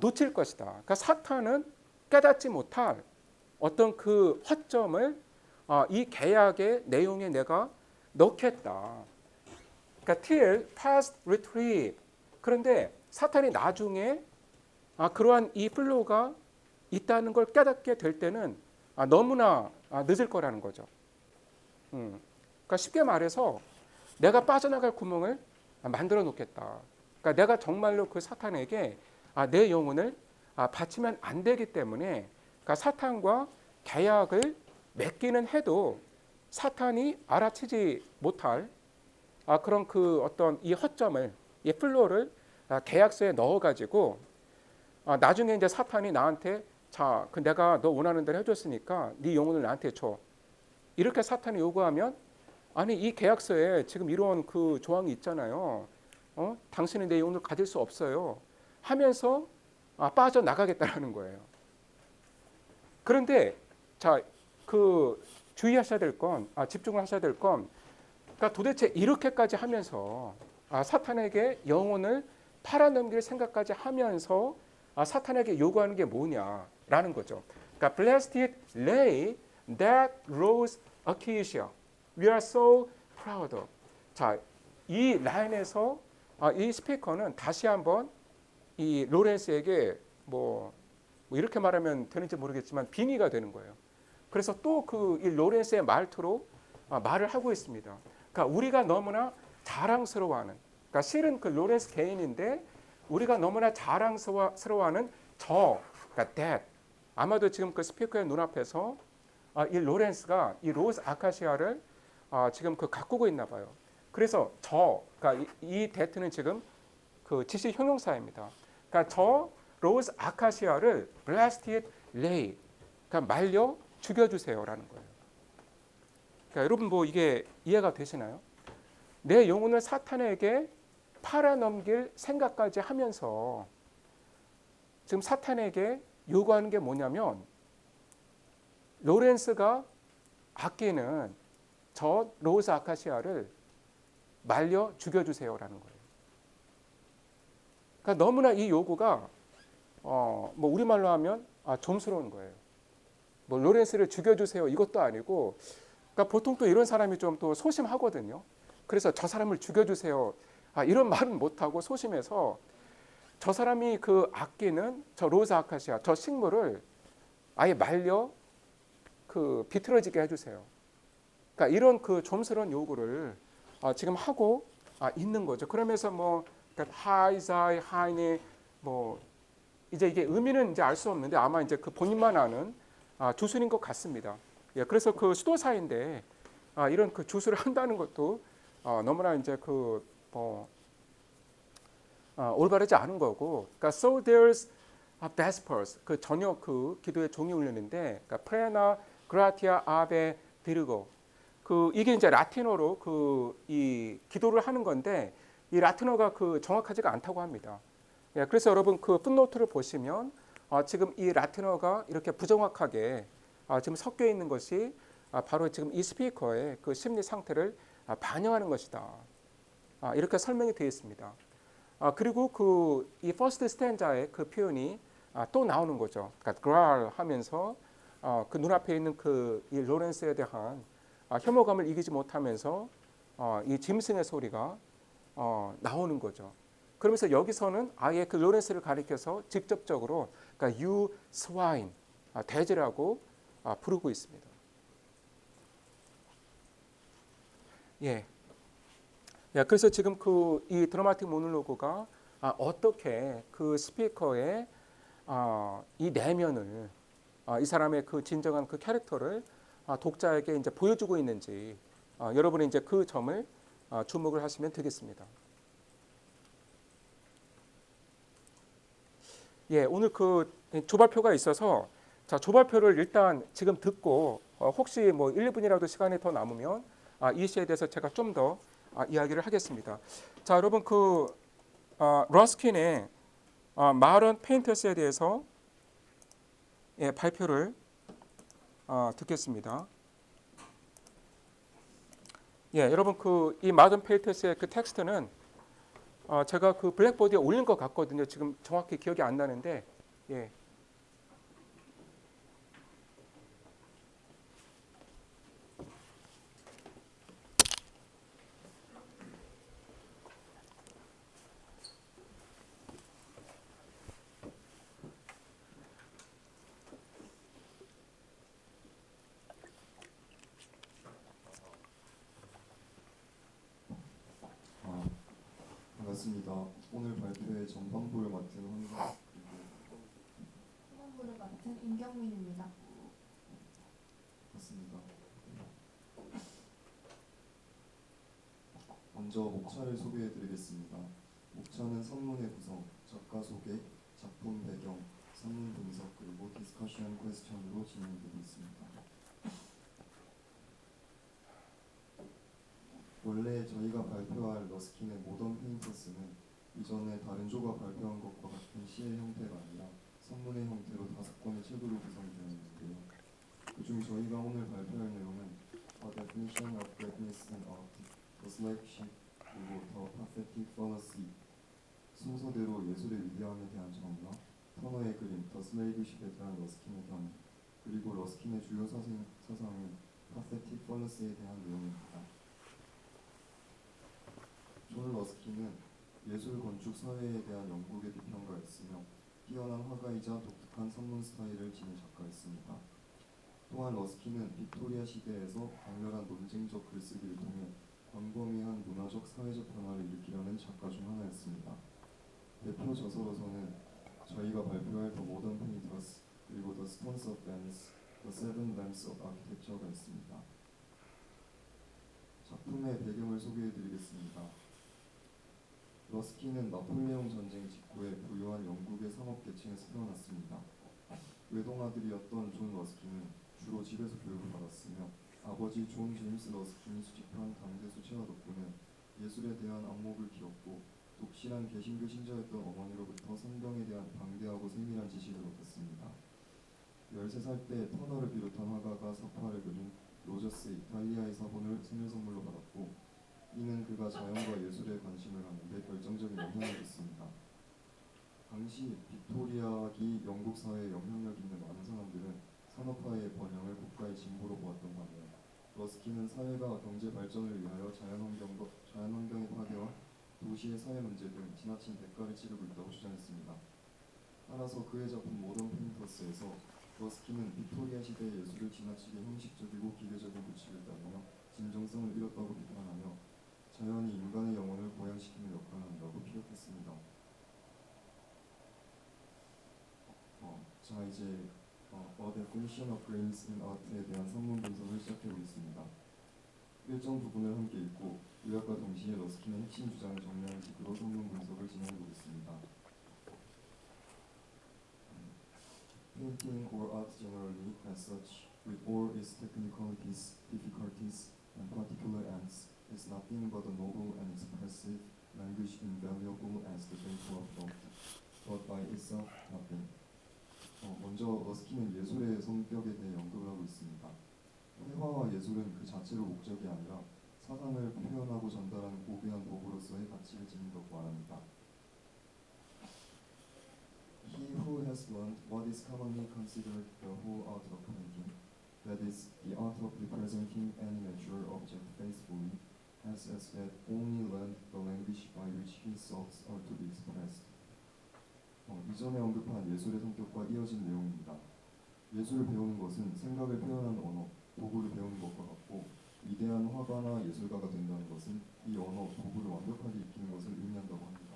S1: 놓칠 것이다. 그러니까 사탄은 깨닫지 못할 어떤 그 허점을 이 계약의 내용에 내가 넣겠다. 그러니까 till past retrieve. 그런데 사탄이 나중에 그러한 이 플로가 있다는 걸 깨닫게 될 때는 너무나 늦을 거라는 거죠. 그러니까 쉽게 말해서 내가 빠져나갈 구멍을 만들어 놓겠다. 그러니까 내가 정말로 그 사탄에게 내 영혼을 바치면 안 되기 때문에 그러니까 사탄과 계약을 맺기는 해도 사탄이 알아채지 못할 그런 그 어떤 이 허점을 이 플로를 계약서에 넣어가지고 나중에 이제 사탄이 나한테 자, 내가 너 원하는 대로 해줬으니까 네 영혼을 나한테 줘. 이렇게 사탄이 요구하면 아니 이 계약서에 지금 이런 그 조항이 있잖아요. 당신은 내 영혼을 가질 수 없어요. 하면서 빠져나가겠다라는 거예요. 그런데 자, 주의하셔야 될 건, 집중을 하셔야 될 건, 그러니까 도대체 이렇게까지 하면서 사탄에게 영혼을 팔아넘길 생각까지 하면서 사탄에게 요구하는 게 뭐냐라는 거죠. 그러니까 blessed lay that rose acacia. We are so proud of. 자, 이 라인에서 이 스피커는 다시 한번 이 로렌스에게 뭐 이렇게 말하면 되는지 모르겠지만 빙의가 되는 거예요. 그래서 또 그 이 로렌스의 말투로 말을 하고 있습니다. 그러니까 우리가 너무나 자랑스러워하는, 그러니까 실은 그 로렌스 개인인데 우리가 너무나 자랑스러워하는 그러니까 that. 아마도 지금 그 스피커의 눈앞에서 이 로렌스가 이 로즈 아카시아를 지금 그 가꾸고 있나 봐요. 그래서 그러니까 이 that는 지금 그 지시 형용사입니다. 그러니까 저 로즈 아카시아를 blast it, lay. 그러니까 말려 죽여주세요라는 거예요. 그러니까 여러분 뭐 이게 이해가 되시나요? 내 영혼을 사탄에게 팔아넘길 생각까지 하면서 지금 사탄에게 요구하는 게 뭐냐면 로렌스가 아끼는 저 로즈 아카시아를 말려 죽여주세요라는 거예요. 그러니까 너무나 이 요구가 뭐 우리말로 하면 좀스러운 거예요. 뭐 로렌스를 죽여주세요 이것도 아니고, 그러니까 보통 또 이런 사람이 좀 또 소심하거든요. 그래서 저 사람을 죽여주세요 이런 말은 못하고 소심해서 저 사람이 그 아끼는 저 로즈 아카시아 저 식물을 아예 말려 그 비틀어지게 해주세요. 그러니까 이런 그 좀스러운 요구를 지금 하고 있는 거죠. 그러면서 뭐 그러니까 하이사이 하이니 뭐 이제 이게 의미는 이제 알 수 없는데 아마 이제 그 본인만 아는 주술인 것 같습니다. 예, 그래서 그 수도사인데 이런 그 주술을 한다는 것도 너무나 이제 그 올바르지 않은 거고. 그러니까 so there's a vespers 그 저녁 그 기도의 종이 울리는데, 그러니까 프레나 그라티아 아베 디르고 그 이게 이제 라틴어로 그 이 기도를 하는 건데 이 라틴어가 그 정확하지가 않다고 합니다. 예, 그래서 여러분 그 풋노트를 보시면 지금 이 라틴어가 이렇게 부정확하게 지금 섞여 있는 것이 바로 지금 이 스피커의 그 심리 상태를 반영하는 것이다. 이렇게 설명이 되어 있습니다. 그리고 그 이 first stanza의 그 표현이 또 나오는 거죠. 그러니까 growl 하면서 그 눈앞에 있는 그 이 로렌스에 대한 혐오감을 이기지 못하면서 이 짐승의 소리가 나오는 거죠. 그러면서 여기서는 아예 그 로렌스를 가리켜서 직접적으로 그러니까 you swine 돼지라고 부르고 있습니다. 예. 야, 그래서 지금 그 이 드라마틱 모놀로그가 어떻게 그 스피커의 이 내면을 이 사람의 그 진정한 그 캐릭터를 독자에게 이제 보여주고 있는지 여러분이 이제 그 점을 주목을 하시면 되겠습니다. 예, 오늘 그 조발표가 있어서 자, 조발표를 일단 지금 듣고 혹시 뭐 1, 2분이라도 시간이 더 남으면 이 시에 대해서 제가 좀 더 이야기를 하겠습니다. 자, 여러분 그 러스킨의 마런 페인터스에 대해서 발표를 듣겠습니다. 예, 여러분 그 이 마던 페인터스의 그 텍스트는 제가 그 블랙보드에 올린 것 같거든요. 지금 정확히 기억이 안 나는데 예.
S3: 반갑습니다. 오늘 발표의 전반부를 맡은 황사
S4: 후반부를 맡은 임경민입니다.
S3: 맞습니다. 먼저 목차를 소개해드리겠습니다. 목차는 선문의 구성, 작가 소개, 작품 배경, 선문 분석 그리고 디스커션 퀘스천으로 진행되고 있습니다. 원래 저희가 발표할 러스킨의 모던 페인터스는 이전에 다른 조가 발표한 것과 같은 시의 형태가 아니라 선문의 형태로 5권의 책으로 구성되어 있는데요. 그중 저희가 오늘 발표할 내용은 A Definition of Greatness in Art, The Slave Ship, 그리고 The Pathetic Fallacy, 순서대로 예술의 위대함에 대한 정의와 터너의 그림, The Slave Ship에 대한 러스킨의 견해, 그리고 러스킨의 주요 사상인 pathetic fallacy에 대한 내용입니다. 존 러스킨은 예술 건축 사회에 대한 영국의 비평가였으며 뛰어난 화가이자 독특한 선문 스타일을 지닌 작가였습니다. 또한 러스킨은 빅토리아 시대에서 강렬한 논쟁적 글쓰기를 통해 광범위한 문화적 사회적 변화를 일으키려는 작가 중 하나였습니다. 대표 저서로서는 저희가 발표할 The Modern Painters 그리고 The Stones of Venice, The Seven Lamps of Architecture가 있습니다. 작품의 배경을 소개해드리겠습니다. 러스킨은 나폴레옹 전쟁 직후에 부유한 영국의 상업 계층에서 태어났습니다. 외동아들이었던 존 러스킨은 주로 집에서 교육을 받았으며 아버지 존 제임스 러스킨이 수집한 당대 수채화 덕분에 예술에 대한 안목을 키웠고 독실한 개신교 신자였던 어머니로부터 성경에 대한 방대하고 세밀한 지식을 얻었습니다. 13살 때 터너를 비롯한 화가가 사파를 그린 로저스 이탈리아의 사본을 생일 선물로 받았고 이는 그가 자연과 예술에 관심을 갖는데 결정적인 영향을 줬습니다. 당시 빅토리아기 영국 사회에 영향력 있는 많은 사람들은 산업화의 번영을 국가의 진보로 보았던 반면 러스킨은 사회가 경제 발전을 위하여 자연환경의 파괴와 도시의 사회 문제 등 지나친 대가를 치르고 있다고 주장했습니다. 따라서 그의 작품 모던 페인터스에서 러스킨은 빅토리아 시대의 예술을 지나치게 형식적이고 기계적인 규칙을 따르며 진정성을 잃었다고 비판하며 자연이 인간의 영혼을 보양시키는 역할을 한다고 피력했습니다. 자 이제 A Definition of Grains in Art에 대한 산문 분석을 시작해보겠습니다. 일정 부분을 함께 읽고 요약과 동시에 러스킨의 핵심 주장을 정리하는 식으로 산문 분석을 진행해보겠습니다. Painting or art generally, as such, with all its technicalities, difficulties, and particular ends, is nothing but a noble and expressive language invaluable as the data of thought, but by itself nothing. 먼저 러스킨은 예술의 성격에 대해 언급을 하고 있습니다. 회화와 예술은 그 자체로 목적이 아니라 사상을 표현하고 전달하는 고귀한 도구로서의 가치를 지닌다고 말합니다. He who has learned what is commonly considered the whole art of painting, that is, the art of representing any natural object faithfully, has as yet only learned the language by which his thoughts are to be expressed. 이전에 언급한 예술의 성격과 이어진 내용입니다. 예술을 배우는 것은 생각을 표현하는 언어, 도구를 배우는 것과 같고 위대한 화가나 예술가가 된다는 것은 이 언어, 도구를 완벽하게 익히는 것을 의미한다고 합니다.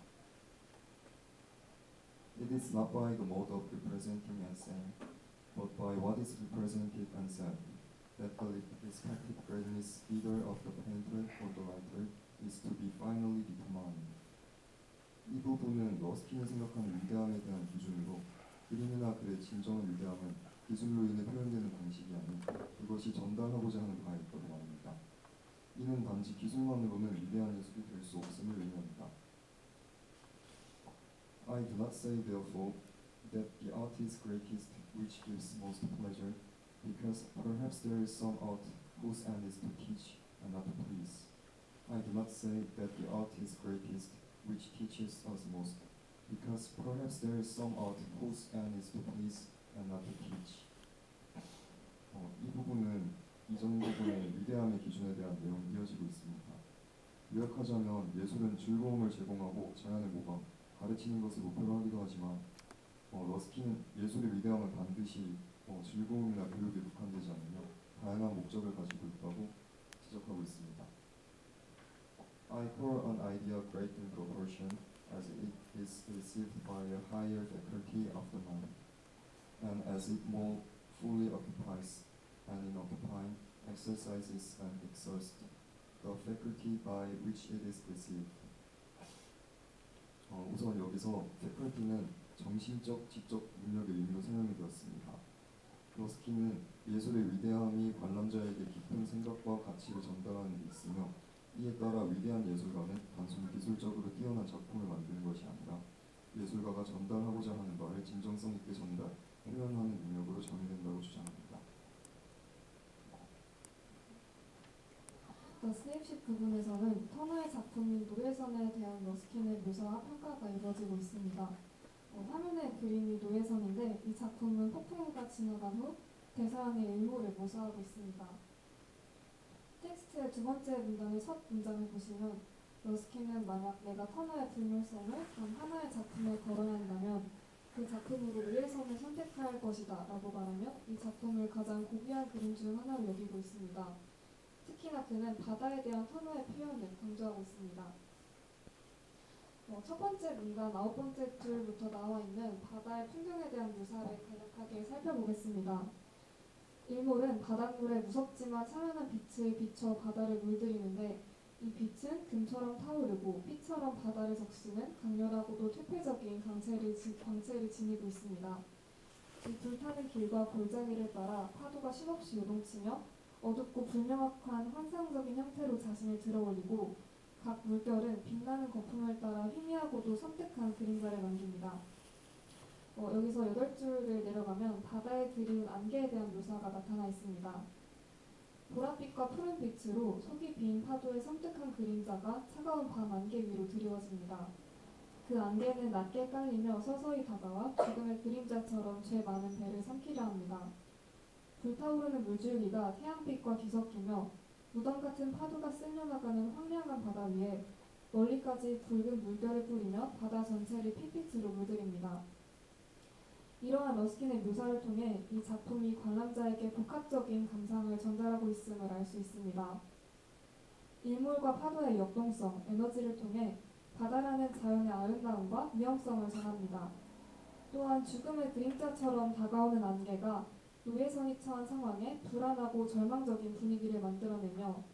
S3: It is not by the mode of representing and saying, but by what is represented and said, that the respective greatness either of the painter or the writer is to be finally determined. 이 부분은 러스킨이 생각하는 위대함에 대한 기준으로 그림이나 글의 진정한 위대함은 기술로 인해 표현되는 방식이 아닌 그것이 전달하고자 하는 바에 있다고 말합니다. 이는 단지 기술만으로는 위대한 예술이 될 수 없음을 의미합니다. I do not say therefore that the art is greatest which gives most pleasure, because perhaps there is some art whose end is to teach and not to please. I do not say that the art is greatest which teaches us most, because perhaps there is some art whose end is to please and not to teach. 이 부분은 이전 부분의 위대함의 기준에 대한 내용이 이어지고 있습니다. 요약하자면 예술은 즐거움을 제공하고 자연의 모방, 가르치는 것을 목표로 하기도 하지만 러스킨은 예술의 위대함은 반드시 즐거움이나 교육에 국한되지 않으며 다양한 목적을 가지고 있다고 지적하고 있습니다. I call an idea great in proportion as it is received by a higher faculty of the mind, and as it more fully occupies, and in occupying, exercises and exhausts the faculty by which it is received. 우선 여기서 faculty는 정신적, 지적 능력의 의미로 사용이 되었습니다. 러스킨은 예술의 위대함이 관람자에게 깊은 생각과 가치를 전달하는 데 있으며 이에 따라 위대한 예술가는 단순히 기술적으로 뛰어난 작품을 만드는 것이 아니라 예술가가 전달하고자 하는 바를 진정성 있게 표현하는 능력으로 정의된다고 주장합니다.
S4: 스냅십 부분에서는 터너의 작품인 노예선에 대한 러스킨의 묘사와 평가가 이루어지고 있습니다. 화면의 그림이 노예선인데 이 작품은 폭풍우가 지나간 후 대서양의 일몰을 묘사하고 있습니다. 텍스트의 두 번째 문단의 첫 문장을 보시면 러스킨은 만약 내가 터너의 불멸성을 단 하나의 작품에 걸어야 한다면 그 작품으로 노예선을 선택할 것이다 라고 말하며 이 작품을 가장 고귀한 그림 중 하나로 여기고 있습니다. 특히나 그는 바다에 대한 터너의 표현을 강조하고 있습니다. 첫 번째 문단 9번째 줄부터 나와 있는 바다의 풍경에 대한 묘사를 간략하게 살펴보겠습니다. 일몰은 바닷물에 무섭지만 찬란한 빛을 비춰 바다를 물들이는데 이 빛은 금처럼 타오르고 피처럼 바다를 적시는 강렬하고도 퇴폐적인 광채를 지니고 있습니다. 이 불타는 길과 골짜기를 따라 파도가 쉼없이 요동치며 어둡고 불명확한 환상적인 형태로 자신을 들어올리고 각 물결은 빛나는 거품을 따라 희미하고도 섬뜩한 그림자를 남깁니다. 여기서 8줄을 내려가면 바다에 드리운 안개에 대한 묘사가 나타나 있습니다. 보랏빛과 푸른빛으로 속이 빈 파도의 섬뜩한 그림자가 차가운 밤 안개 위로 드리워집니다. 그 안개는 낮게 깔리며 서서히 다가와 죽음의 그림자처럼 죄 많은 배를 삼키려 합니다. 불타오르는 물줄기가 태양빛과 뒤섞이며 무덤 같은 파도가 쓸려나가는 황량한 바다 위에 멀리까지 붉은 물결을 뿌리며 바다 전체를 핏빛으로 물들입니다. 이러한 러스킨의 묘사를 통해 이 작품이 관람자에게 복합적인 감상을 전달하고 있음을 알 수 있습니다. 일몰과 파도의 역동성, 에너지를 통해 바다라는 자연의 아름다움과 위험성을 전합니다. 또한 죽음의 그림자처럼 다가오는 안개가 노예선이 처한 상황에 불안하고 절망적인 분위기를 만들어내며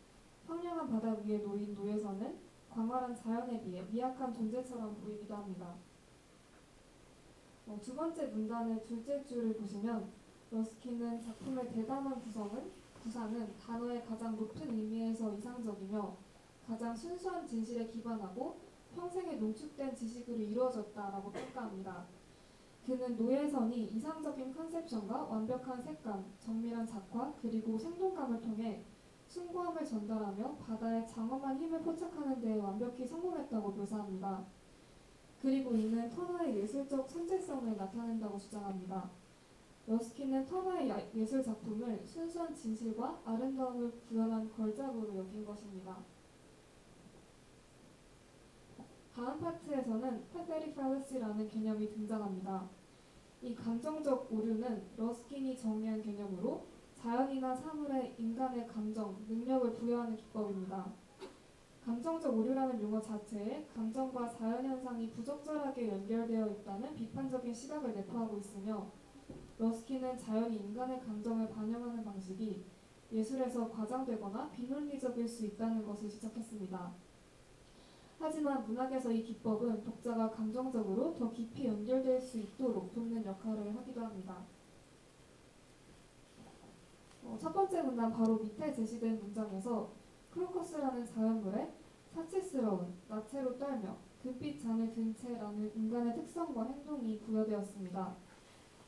S4: 황량한 바다 위에 놓인 노예선은 광활한 자연에 비해 미약한 존재처럼 보이기도 합니다. 두 번째 문단의 둘째 줄을 보시면 러스킨은 작품의 대담한 구상은 단어의 가장 높은 의미에서 이상적이며 가장 순수한 진실에 기반하고 평생에 농축된 지식으로 이루어졌다라고 평가합니다. 그는 노예선이 이상적인 컨셉션과 완벽한 색감, 정밀한 작화, 그리고 생동감을 통해 숭고함을 전달하며 바다의 장엄한 힘을 포착하는 데 완벽히 성공했다고 묘사합니다. 그리고 이는 터너의 예술적 천재성을 나타낸다고 주장합니다. 러스킨은 터너의 예술 작품을 순수한 진실과 아름다움을 구현한 걸작으로 여긴 것입니다. 다음 파트에서는 페테릭 팔러시라는 개념이 등장합니다. 이 감정적 오류는 러스킨이 정의한 개념으로 자연이나 사물에 인간의 감정, 능력을 부여하는 기법입니다. 감정적 오류라는 용어 자체에 감정과 자연현상이 부적절하게 연결되어 있다는 비판적인 시각을 내포하고 있으며 러스킨은 자연이 인간의 감정을 반영하는 방식이 예술에서 과장되거나 비논리적일 수 있다는 것을 지적했습니다. 하지만 문학에서 이 기법은 독자가 감정적으로 더 깊이 연결될 수 있도록 돕는 역할을 하기도 합니다. 첫 번째 문단 바로 밑에 제시된 문장에서 크로커스라는 자연물에 사치스러운, 나체로 떨며 금빛 잔을 든 채라는 인간의 특성과 행동이 부여되었습니다.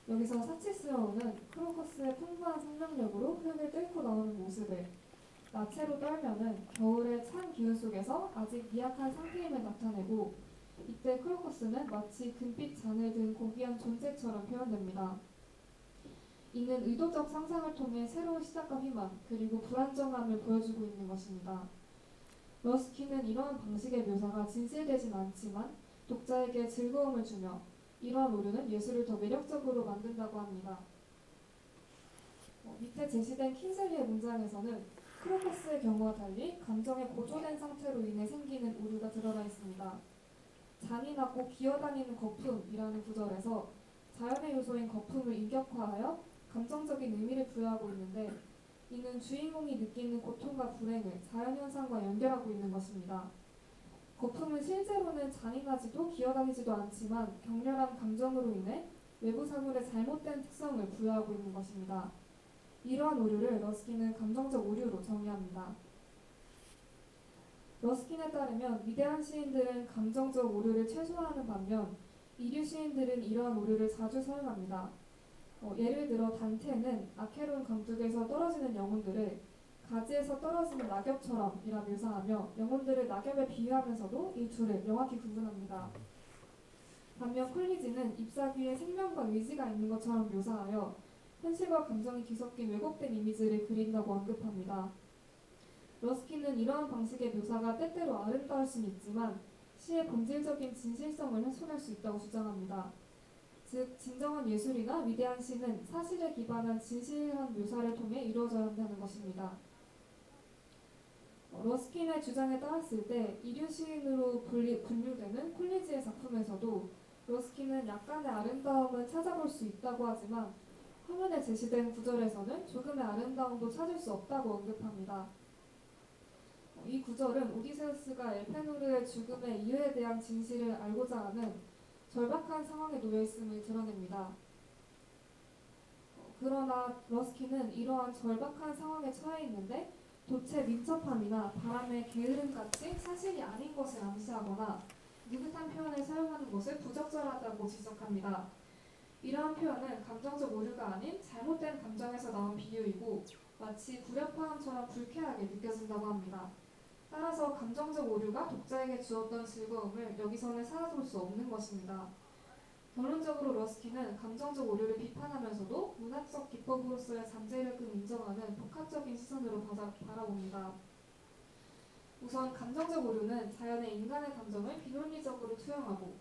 S4: 여기서 사치스러운은 크로커스의 풍부한 생명력으로 흙을 뚫고 나오는 모습을, 나체로 떨면은 겨울의 찬 기운 속에서 아직 미약한 상태임을 나타내고 이때 크로커스는 마치 금빛 잔을 든 고귀한 존재처럼 표현됩니다. 이는 의도적 상상을 통해 새로운 시작과 희망 그리고 불안정함을 보여주고 있는 것입니다. 러스킨은 이러한 방식의 묘사가 진실되진 않지만 독자에게 즐거움을 주며 이러한 오류는 예술을 더 매력적으로 만든다고 합니다. 밑에 제시된 킨슬리의 문장에서는 크로커스의 경우와 달리 감정의 고조된 상태로 인해 생기는 오류가 드러나 있습니다. 잔인하고 기어다니는 거품이라는 구절에서 자연의 요소인 거품을 인격화하여 감정적인 의미를 부여하고 있는데 이는 주인공이 느끼는 고통과 불행을 자연현상과 연결하고 있는 것입니다. 거품은 실제로는 잔인하지도 기어다니지도 않지만 격렬한 감정으로 인해 외부 사물의 잘못된 특성을 부여하고 있는 것입니다. 이러한 오류를 러스킨은 감정적 오류로 정의합니다. 러스킨에 따르면 위대한 시인들은 감정적 오류를 최소화하는 반면 이류 시인들은 이러한 오류를 자주 사용합니다. 예를 들어 단테는 아케론 강둑에서 떨어지는 영혼들을 가지에서 떨어지는 낙엽처럼 이라 묘사하며 영혼들을 낙엽에 비유하면서도 이 둘을 명확히 구분합니다. 반면 콜리지는 잎사귀에 생명과 의지가 있는 것처럼 묘사하여 현실과 감정이 뒤섞인 왜곡된 이미지를 그린다고 언급합니다. 러스킨은 이러한 방식의 묘사가 때때로 아름다울 수는 있지만 시의 본질적인 진실성을 훼손할 수 있다고 주장합니다. 즉 진정한 예술이나 위대한 시는 사실에 기반한 진실한 묘사를 통해 이루어져야 한다는 것입니다. 러스킨의 주장에 따랐을 때 이류 시인으로 분류되는 콜리지의 작품에서도 러스킨은 약간의 아름다움을 찾아볼 수 있다고 하지만 화면에 제시된 구절에서는 조금의 아름다움도 찾을 수 없다고 언급합니다. 이 구절은 오디세우스가 엘페노르의 죽음의 이유에 대한 진실을 알고자 하는 절박한 상황에 놓여 있음을 드러냅니다. 그러나 러스킨은 이러한 절박한 상황에 처해 있는데 돛의 민첩함이나 바람의 게으름같이 사실이 아닌 것을 암시하거나 느긋한 표현을 사용하는 것을 부적절하다고 지적합니다. 이러한 표현은 감정적 오류가 아닌 잘못된 감정에서 나온 비유이고 마치 불협화음처럼 불쾌하게 느껴진다고 합니다. 따라서 감정적 오류가 독자에게 주었던 즐거움을 여기서는 찾아볼 수 없는 것입니다. 결론적으로 러스킨은 감정적 오류를 비판하면서도 문학적 기법으로서의 잠재력을 인정하는 복합적인 시선으로 바라봅니다. 우선 감정적 오류는 자연의 인간의 감정을 비논리적으로 투영하고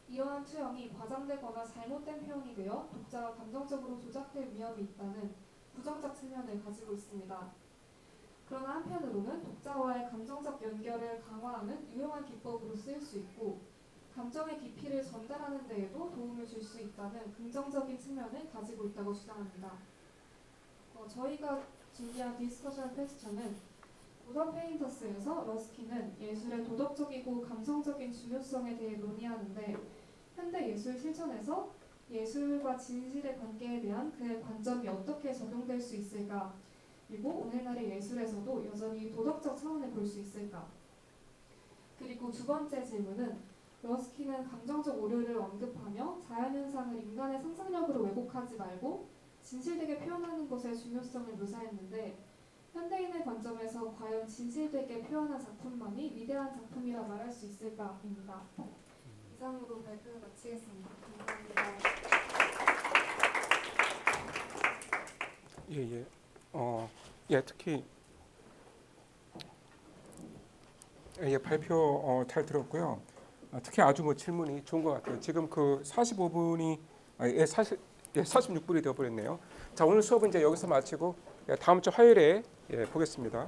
S4: 이러한 투영이 과장되거나 잘못된 표현이 되어 독자가 감정적으로 조작될 위험이 있다는 부정적 측면을 가지고 있습니다. 그러나 한편으로는 독자와의 감정적 연결을 강화하는 유용한 기법으로 쓰일 수 있고 감정의 깊이를 전달하는 데에도 도움을 줄 수 있다는 긍정적인 측면을 가지고 있다고 주장합니다. 저희가 준비한 디스커션 퀘스천은 우더 페인터스에서 러스킨은 예술의 도덕적이고 감성적인 중요성에 대해 논의하는데 현대 예술 실천에서 예술과 진실의 관계에 대한 그의 관점이 어떻게 적용될 수 있을까? 그리고 오늘날의 예술에서도 여전히 도덕적 차원을 볼 수 있을까? 그리고 두 번째 질문은 러스킨은 감정적 오류를 언급하며 자연현상을 인간의 상상력으로 왜곡하지 말고 진실되게 표현하는 것의 중요성을 묘사했는데 현대인의 관점에서 과연 진실되게 표현한 작품만이 위대한 작품이라 말할 수 있을까입니다. 이상으로 발표를 마치겠습니다. 감사합니다.
S1: 특히 발표 잘 들었고요. 특히 아주 질문이 좋은 것 같아요. 지금 그 45분이 46분이 되어버렸네요. 자, 오늘 수업은 이제 여기서 마치고 다음 주 화요일에 보겠습니다.